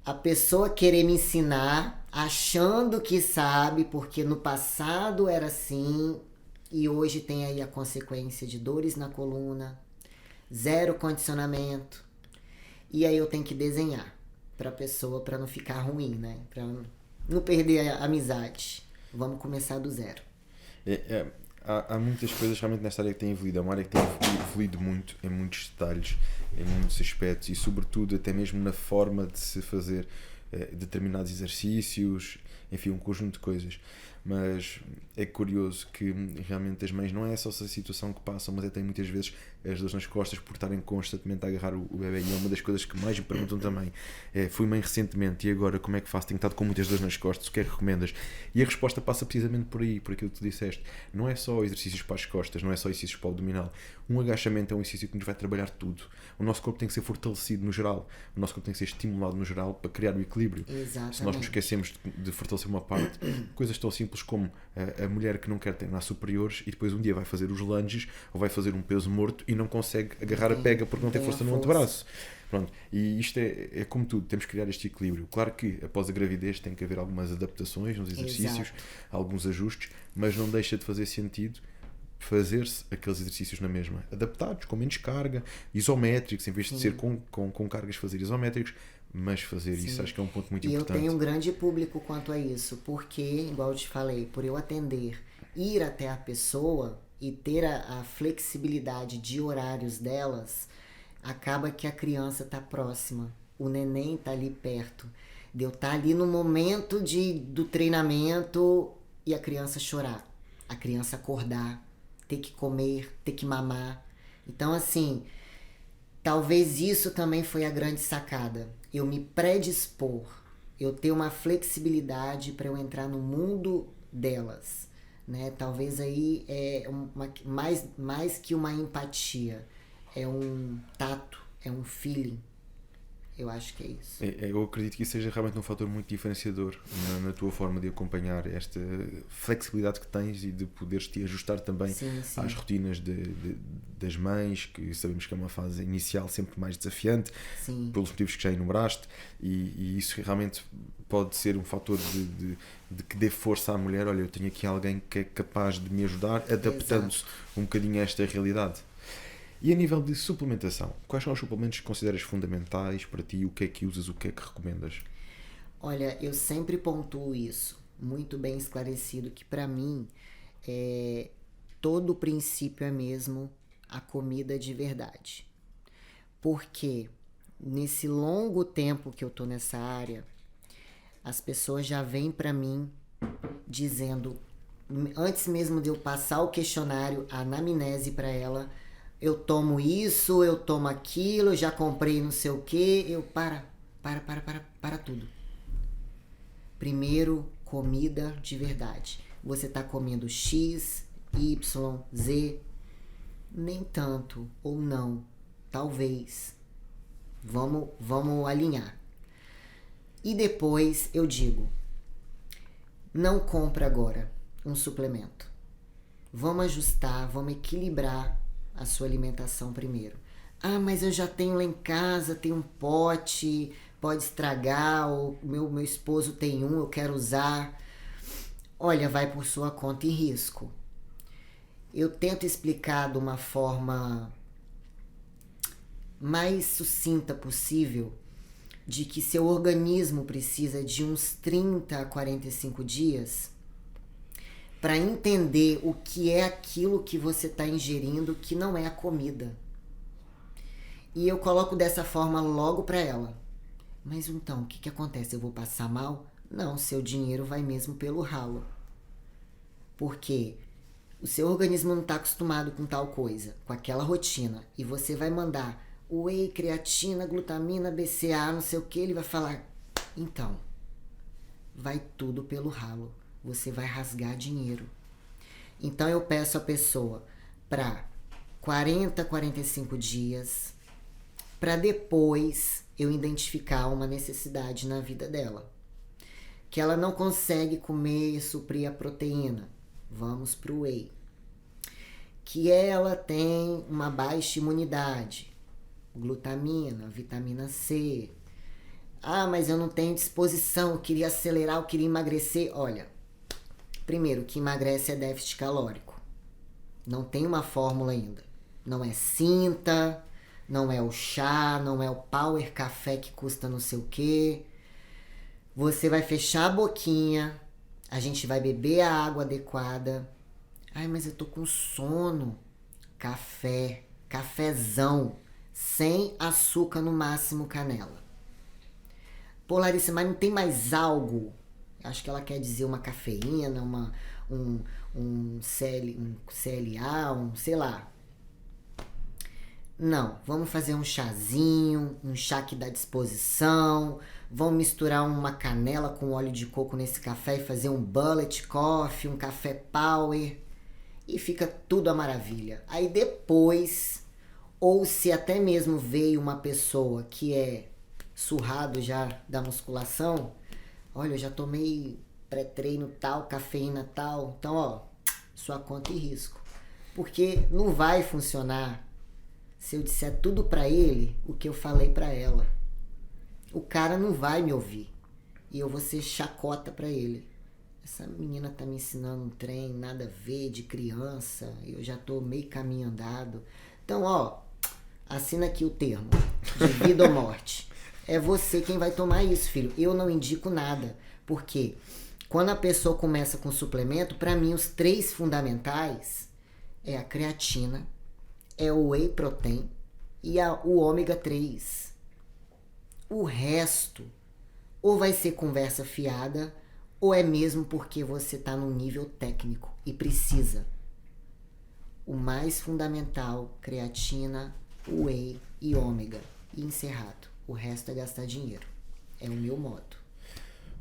a pessoa querer me ensinar, achando que sabe, porque no passado era assim, e hoje tem aí a consequência de dores na coluna, zero condicionamento. E aí eu tenho que desenhar pra pessoa pra não ficar ruim, né? Pra não perder a amizade. Vamos começar do zero. Há muitas coisas realmente nesta área que têm evoluído. É uma área que tem evoluído muito em muitos detalhes, em muitos aspectos e, sobretudo, até mesmo na forma de se fazer determinados exercícios, enfim, um conjunto de coisas. Mas é curioso que realmente as mães não é só essa situação que passam, mas até muitas vezes as dores nas costas por estarem constantemente a agarrar o bebê. E é uma das coisas que mais me perguntam também. Fui mãe recentemente e agora como é que faço? Tenho estado com muitas dores nas costas, o que é que recomendas? E a resposta passa precisamente por aí, por aquilo que tu disseste. Não é só exercícios para as costas, não é só exercícios para o abdominal. Um agachamento é um exercício que nos vai trabalhar tudo. O nosso corpo tem que ser fortalecido no geral, o nosso corpo tem que ser estimulado no geral para criar o equilíbrio. Exatamente. Se nós nos esquecemos de fortalecer uma parte, coisas tão simples como a mulher que não quer treinar superiores e depois um dia vai fazer os lunges ou vai fazer um peso morto e não consegue agarrar a pega porque não tem força no antebraço. Pronto. E isto é como tudo, temos que criar este equilíbrio. Claro que após a gravidez tem que haver algumas adaptações nos exercícios, Exato. alguns ajustes, mas não deixa de fazer sentido fazer-se aqueles exercícios na mesma, adaptados, com menos carga, isométricos, em vez de ser com cargas, fazer isométricos, mas fazer Sim. isso acho que é um ponto muito E importante. eu tenho um grande público quanto a isso, porque, igual eu te falei, por eu atender, ir até a pessoa e ter a flexibilidade de horários delas, acaba que a criança tá próxima, o neném tá ali perto, de eu estar ali no momento do treinamento e a criança chorar, a criança acordar, ter que comer, ter que mamar. Então, assim, talvez isso também foi a grande sacada. Eu me predispor, eu ter uma flexibilidade para eu entrar no mundo delas, né? Talvez aí é mais que uma empatia, é um tato, é um feeling. Eu acho que é isso. Eu acredito que isso seja realmente um fator muito diferenciador na tua forma de acompanhar esta flexibilidade que tens e de poderes te ajustar também Sim. às rotinas das mães, que sabemos que é uma fase inicial sempre mais desafiante, Sim. pelos motivos que já enumeraste, e isso realmente pode ser um fator de que dê força à mulher. Olha, eu tenho aqui alguém que é capaz de me ajudar, adaptando-se um bocadinho a esta realidade. E a nível de suplementação, quais são os suplementos que consideras fundamentais para ti? O que é que usas, o que é que recomendas? Olha, eu sempre pontuo isso, muito bem esclarecido, que para mim todo o princípio é mesmo a comida de verdade. Porque nesse longo tempo que eu tô nessa área, as pessoas já vêm para mim dizendo, antes mesmo de eu passar o questionário, a anamnese para ela, eu tomo isso, eu tomo aquilo, eu já comprei não sei o que, eu para tudo. Primeiro, comida de verdade. Você tá comendo X, Y, Z, nem tanto, ou não, talvez. Vamos alinhar. E depois eu digo, não compra agora um suplemento. Vamos ajustar, vamos equilibrar a sua alimentação primeiro. Ah, mas eu já tenho lá em casa, tem um pote, pode estragar, ou meu esposo tem um, eu quero usar. Olha, vai por sua conta e risco. Eu tento explicar de uma forma mais sucinta possível de que seu organismo precisa de uns 30 a 45 dias para entender o que é aquilo que você está ingerindo que não é a comida. E eu coloco dessa forma logo para ela. Mas então, o que acontece? Eu vou passar mal? Não, seu dinheiro vai mesmo pelo ralo. Porque o seu organismo não está acostumado com tal coisa, com aquela rotina. E você vai mandar whey, creatina, glutamina, BCA, não sei o que, ele vai falar, então, vai tudo pelo ralo. Você vai rasgar dinheiro. Então eu peço a pessoa para 40, 45 dias, para depois eu identificar uma necessidade na vida dela. Que ela não consegue comer e suprir a proteína. Vamos para o whey. Que ela tem uma baixa imunidade. Glutamina, vitamina C. Ah, mas eu não tenho disposição, eu queria acelerar, eu queria emagrecer. Olha, primeiro, o que emagrece é déficit calórico. Não tem uma fórmula ainda. Não é cinta, não é o chá, não é o power café que custa não sei o quê. Você vai fechar a boquinha, a gente vai beber a água adequada. Ai, mas eu tô com sono. Café, cafezão, sem açúcar, no máximo canela. Pô, Larissa, mas não tem mais algo? Acho que ela quer dizer uma cafeína, um CLA, sei lá. Não, vamos fazer um chazinho, um chá que dá disposição. Vamos misturar uma canela com óleo de coco nesse café e fazer um bullet coffee, um café power. E fica tudo a maravilha. Aí depois, ou se até mesmo veio uma pessoa que é surrado já da musculação, olha, eu já tomei pré-treino tal, cafeína tal, então ó, sua conta e risco. Porque não vai funcionar se eu disser tudo pra ele o que eu falei pra ela. O cara não vai me ouvir e eu vou ser chacota pra ele. Essa menina tá me ensinando um trem, nada a ver, de criança, eu já tô meio caminho andado. Então, ó, assina aqui o termo, de vida ou morte. É você quem vai tomar isso, filho. Eu não indico nada, porque quando a pessoa começa com suplemento, pra mim os 3 fundamentais é a creatina, é o whey protein e o ômega 3. O resto, ou vai ser conversa fiada, ou é mesmo porque você está num nível técnico e precisa. O mais fundamental, creatina, whey e ômega. E encerrado. O resto é gastar dinheiro. É o meu modo.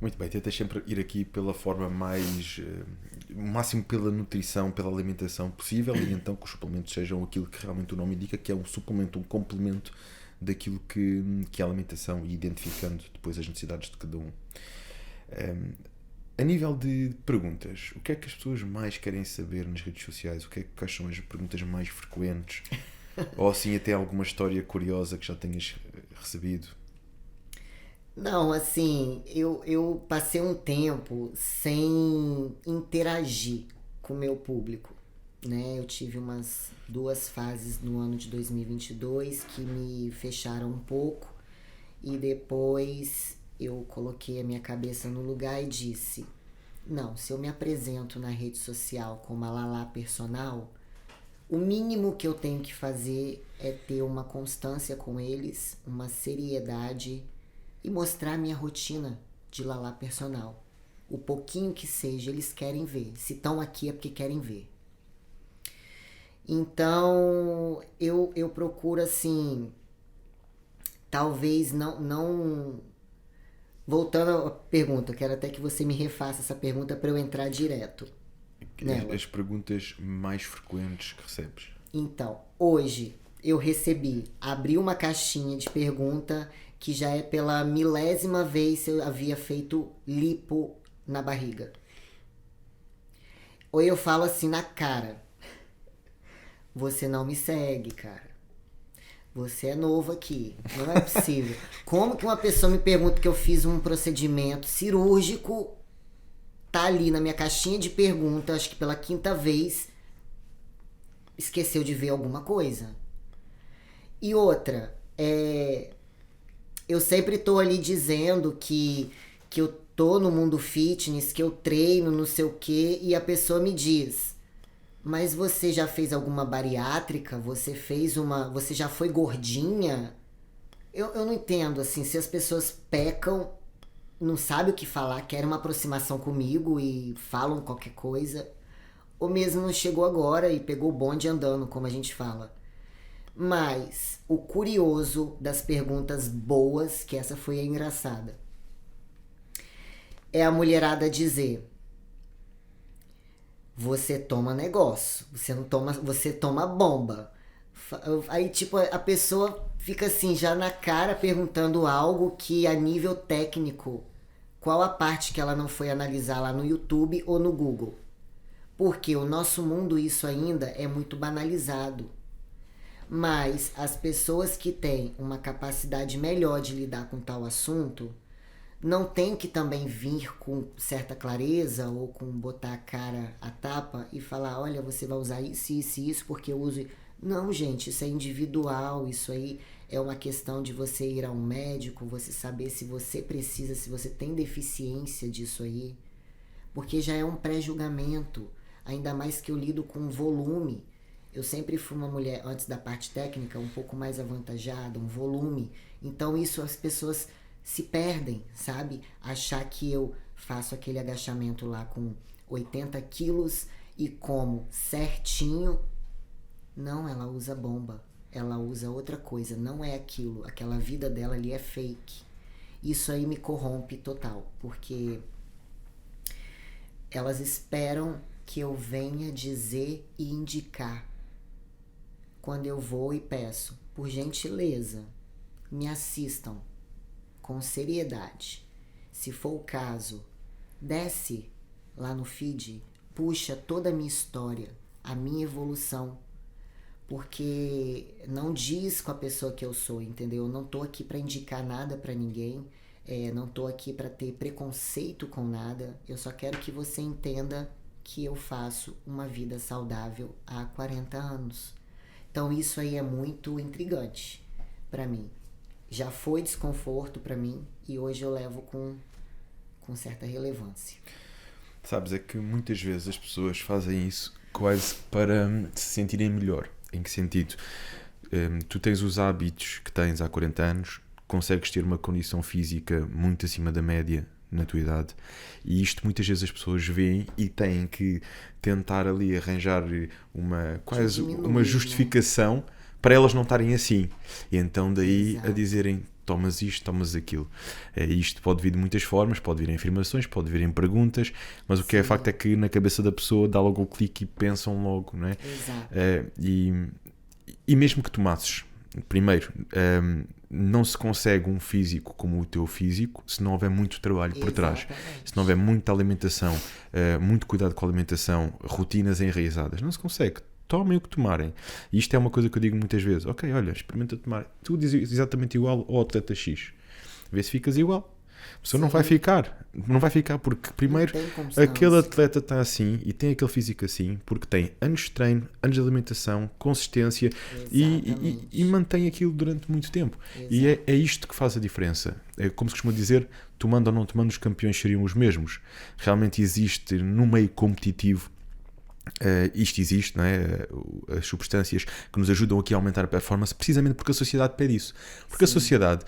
Muito bem, tentas sempre ir aqui pela forma mais, o máximo pela nutrição, pela alimentação possível, e então que os suplementos sejam aquilo que realmente o nome indica, que é um suplemento, um complemento daquilo que é a alimentação, e identificando depois as necessidades de cada um. A nível de perguntas, o que é que as pessoas mais querem saber nas redes sociais? Quais são as perguntas mais frequentes? Ou assim até alguma história curiosa que já tenhas recebido? Não, assim, eu passei um tempo sem interagir com o meu público, né? Eu tive umas 2 fases no ano de 2022 que me fecharam um pouco, e depois eu coloquei a minha cabeça no lugar e disse: não, se eu me apresento na rede social como a Lala Personal, o mínimo que eu tenho que fazer é ter uma constância com eles, uma seriedade, e mostrar minha rotina de Lala Personal. O pouquinho que seja, eles querem ver. Se estão aqui é porque querem ver. Então, eu procuro, assim, talvez não... Voltando à pergunta, quero até que você me refaça essa pergunta para eu entrar direto nela. As perguntas mais frequentes que recebes. Então, hoje eu abri uma caixinha de pergunta que já é pela 1000ª vez se eu havia feito lipo na barriga. Ou eu falo assim na cara: você não me segue, cara. Você é novo aqui, não é possível. Como que uma pessoa me pergunta que eu fiz um procedimento cirúrgico, tá ali na minha caixinha de pergunta, acho que pela 5ª vez, esqueceu de ver alguma coisa? E outra, eu sempre tô ali dizendo que eu tô no mundo fitness, que eu treino, não sei o quê, e a pessoa me diz: mas você já fez alguma bariátrica? Você já foi gordinha? Eu não entendo, assim, se as pessoas pecam, não sabem o que falar, querem uma aproximação comigo e falam qualquer coisa, ou mesmo chegou agora e pegou o bonde andando, como a gente fala. Mas o curioso das perguntas boas, que essa foi a engraçada, é a mulherada dizer: você toma negócio, você toma bomba. Aí, tipo, a pessoa fica assim, já na cara, perguntando algo que, a nível técnico, qual a parte que ela não foi analisar lá no YouTube ou no Google? Porque o nosso mundo, isso ainda é muito banalizado. Mas as pessoas que têm uma capacidade melhor de lidar com tal assunto não tem que também vir com certa clareza ou com botar a cara a tapa e falar: olha, você vai usar isso, isso e isso porque eu uso... Não, gente, isso é individual, isso aí é uma questão de você ir a um médico, você saber se você precisa, se você tem deficiência disso aí, porque já é um pré-julgamento, ainda mais que eu lido com volume. Eu sempre fui uma mulher, antes da parte técnica, um pouco mais avantajada, um volume. Então isso as pessoas se perdem, sabe? Achar que eu faço aquele agachamento lá com 80 quilos e como certinho. Não, ela usa bomba. Ela usa outra coisa, não é aquilo. Aquela vida dela ali é fake. Isso aí me corrompe total, porque elas esperam que eu venha dizer e indicar. Quando eu vou e peço: por gentileza, me assistam com seriedade. Se for o caso, desce lá no feed, puxa toda a minha história, a minha evolução, porque não diz com a pessoa que eu sou, entendeu? Eu não tô aqui para indicar nada para ninguém, não tô aqui para ter preconceito com nada, eu só quero que você entenda que eu faço uma vida saudável há 40 anos. Então isso aí é muito intrigante para mim. Já foi desconforto para mim e hoje eu levo com certa relevância. Sabes, é que muitas vezes as pessoas fazem isso quase para se sentirem melhor. Em que sentido? Tu tens os hábitos que tens há 40 anos, consegues ter uma condição física muito acima da média na tua idade, e isto muitas vezes as pessoas veem e têm que tentar ali arranjar quase uma justificação, né, para elas não estarem assim, e então daí a dizerem: tomas isto, tomas aquilo. Isto pode vir de muitas formas, pode vir em afirmações, pode vir em perguntas, mas o que é facto é que na cabeça da pessoa dá logo o clique e pensam logo, não é? Exato. E mesmo que tomasses, primeiro, não se consegue um físico como o teu físico se não houver muito trabalho por trás, se não houver muita alimentação, muito cuidado com a alimentação, rotinas enraizadas. Não se consegue. Tomem o que tomarem. E isto é uma coisa que eu digo muitas vezes. Ok, olha, experimenta tomar tudo exatamente igual ao atleta X. Vê se ficas igual. A pessoa não vai ficar. Não vai ficar porque, primeiro, aquele atleta está assim e tem aquele físico assim porque tem anos de treino, anos de alimentação, consistência e mantém aquilo durante muito tempo. Exato. E é isto que faz a diferença. É como se costuma dizer, tomando ou não tomando, os campeões seriam os mesmos. Realmente existe no meio competitivo isto existe, não é? As substâncias que nos ajudam aqui a aumentar a performance, precisamente porque a sociedade pede isso. Porque Sim. A sociedade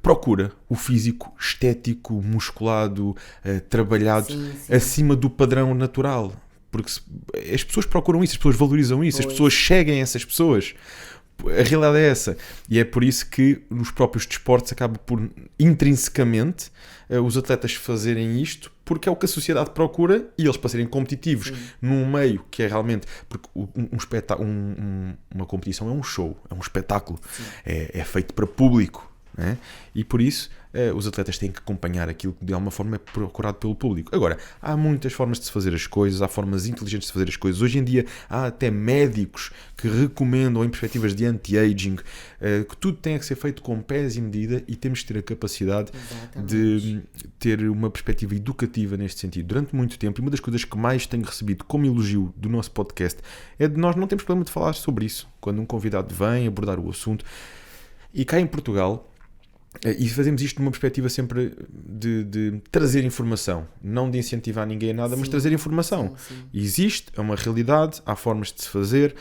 procura o físico estético, musculado, trabalhado, sim. Acima do padrão natural. Porque as pessoas procuram isso, as pessoas valorizam isso, as pessoas seguem essas pessoas. A realidade é essa. E é por isso que nos próprios desportos acaba por, intrinsecamente, os atletas fazerem isto, porque é o que a sociedade procura e eles para serem competitivos num meio que é realmente... Porque uma competição é um show, é um espetáculo, é feito para público. Né? E por isso os atletas têm que acompanhar aquilo que de alguma forma é procurado pelo público. Agora, há muitas formas de se fazer as coisas, há formas inteligentes de se fazer as coisas. Hoje em dia há até médicos que recomendam em perspectivas de anti-aging que tudo tem que ser feito com pés e medida e temos que ter a capacidade de ter uma perspectiva educativa neste sentido. Durante muito tempo, e uma das coisas que mais tenho recebido como elogio do nosso podcast é de nós não temos problema de falar sobre isso. Quando um convidado vem abordar o assunto, e cá em Portugal, e fazemos isto numa perspectiva sempre de trazer informação, não de incentivar ninguém a nada, mas trazer informação. Sim. Existe, é uma realidade, há formas de se fazer,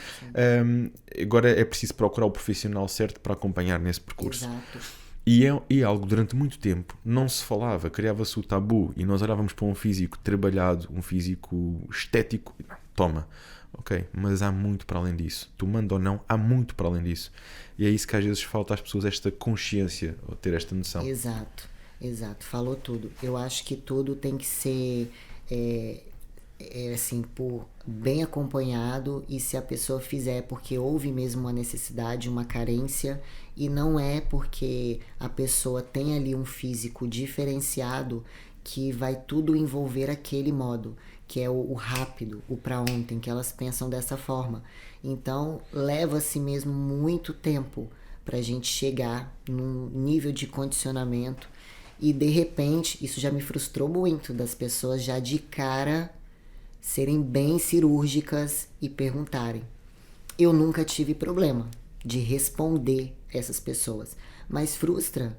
agora é preciso procurar o profissional certo para acompanhar nesse percurso. Exato. E é algo durante muito tempo não se falava, criava-se o tabu e nós olhávamos para um físico trabalhado, um físico estético, toma. Ok, mas há muito para além disso. Tomando ou não, há muito para além disso. E é isso que às vezes falta às pessoas, esta consciência, ou ter esta noção. Exato. Falou tudo. Eu acho que tudo tem que ser assim, por bem acompanhado, e se a pessoa fizer porque houve mesmo uma necessidade, uma carência, e não é porque a pessoa tem ali um físico diferenciado que vai tudo envolver aquele modo, que é o rápido, o pra ontem, que elas pensam dessa forma. Então, leva-se mesmo muito tempo pra gente chegar num nível de condicionamento e, de repente, isso já me frustrou muito, das pessoas já de cara serem bem cirúrgicas e perguntarem. Eu nunca tive problema de responder essas pessoas, mas frustra,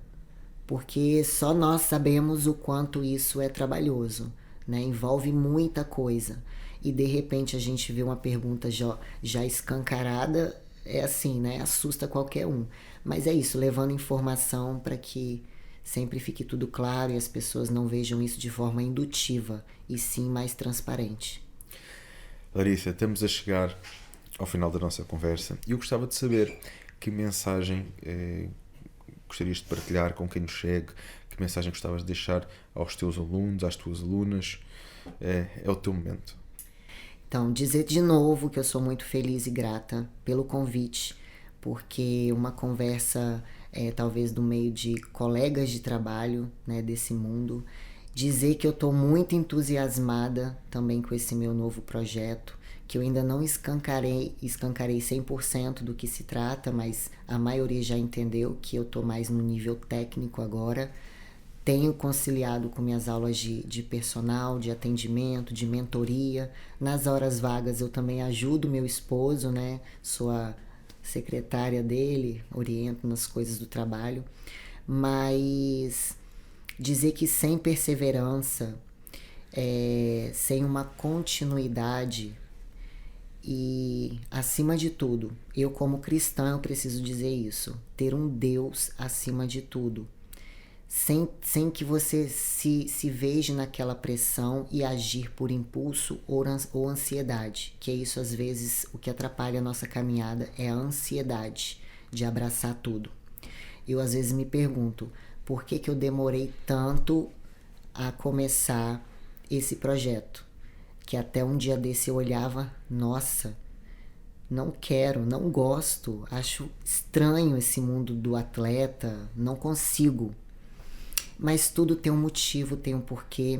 porque só nós sabemos o quanto isso é trabalhoso, né? Envolve muita coisa. E de repente a gente vê uma pergunta já escancarada, é assim, né? Assusta qualquer um. Mas é isso, levando informação para que sempre fique tudo claro e as pessoas não vejam isso de forma indutiva, e sim mais transparente. Larissa, estamos a chegar ao final da nossa conversa e eu gostava de saber que mensagem gostarias de partilhar com quem nos segue, que mensagem gostavas de deixar aos teus alunos, às tuas alunas. É o teu momento. Então, dizer de novo que eu sou muito feliz e grata pelo convite, porque uma conversa talvez do meio de colegas de trabalho, né, desse mundo. Dizer que eu estou muito entusiasmada também com esse meu novo projeto, que eu ainda não escancarei 100% do que se trata, mas a maioria já entendeu que eu estou mais no nível técnico agora. Tenho conciliado com minhas aulas de personal, de atendimento, de mentoria. Nas horas vagas eu também ajudo meu esposo, né? Sou a secretária dele, oriento nas coisas do trabalho. Mas dizer que sem perseverança, sem uma continuidade e, acima de tudo, eu como cristã eu preciso dizer isso, ter um Deus acima de tudo. Sem que você se veja naquela pressão e agir por impulso ou ansiedade, que é isso às vezes o que atrapalha a nossa caminhada, é a ansiedade de abraçar tudo. Eu às vezes me pergunto, por que eu demorei tanto a começar esse projeto? Que até um dia desse eu olhava, nossa, não quero, não gosto, acho estranho esse mundo do atleta, não consigo. Mas tudo tem um motivo, tem um porquê.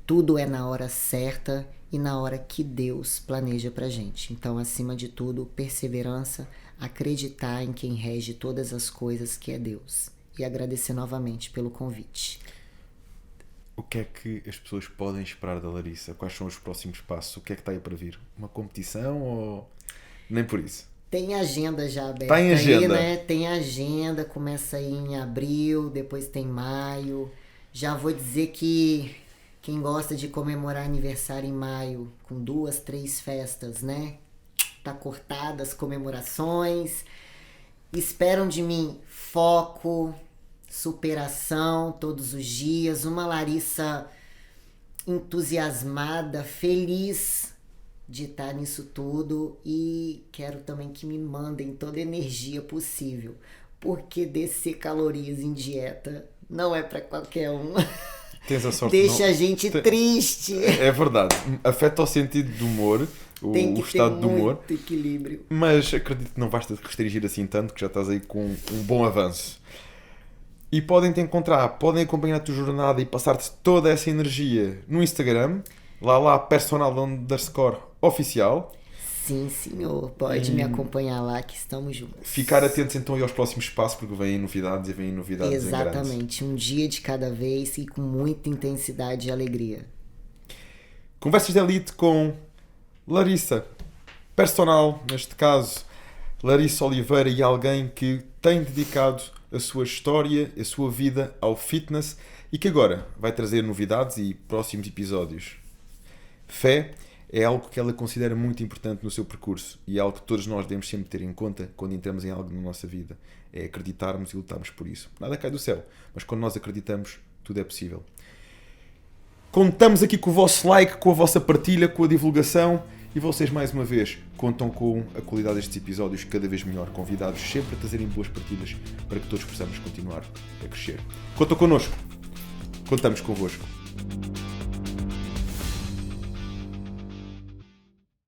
Tudo é na hora certa e na hora que Deus planeja pra gente. Então, acima de tudo, perseverança, acreditar em quem rege todas as coisas, que é Deus. E agradecer novamente pelo convite. O que é que as pessoas podem esperar da Larissa? Quais são os próximos passos? O que é que está aí para vir? Uma competição ou nem por isso? Tem agenda já aberta. Tem agenda. Aí, né? Tem agenda, começa aí em abril, depois tem maio. Já vou dizer que quem gosta de comemorar aniversário em maio, com 2, 3 festas, né? Tá cortada as comemorações. Esperam de mim foco, superação todos os dias, uma Larissa entusiasmada, feliz de estar nisso tudo, e quero também que me mandem toda a energia possível, porque descer calorias em dieta não é para qualquer um. Tens a sorte. Deixa a gente triste. É verdade. Afeta o sentido do humor, o estado do humor. Tem que ter muito equilíbrio. Mas acredito que não vais te restringir assim tanto, que já estás aí com um bom avanço. E podem te encontrar, podem acompanhar a tua jornada e passar-te toda essa energia no Instagram, lá personal_oficial. Sim, senhor. Pode me acompanhar lá, que estamos juntos. Ficar atentos então aí aos próximos passos, porque vêm novidades em grandes. Exatamente. Um dia de cada vez e com muita intensidade e alegria. Conversas de Elite com Larissa, personal, neste caso, Larissa Oliveira, e alguém que tem dedicado a sua história, a sua vida ao fitness e que agora vai trazer novidades e próximos episódios. Fé é algo que ela considera muito importante no seu percurso e é algo que todos nós devemos sempre ter em conta quando entramos em algo na nossa vida. É acreditarmos e lutarmos por isso. Nada cai do céu, mas quando nós acreditamos, tudo é possível. Contamos aqui com o vosso like, com a vossa partilha, com a divulgação, e vocês mais uma vez contam com a qualidade destes episódios cada vez melhor, convidados sempre a trazerem boas partilhas para que todos possamos continuar a crescer. Contam connosco, contamos convosco.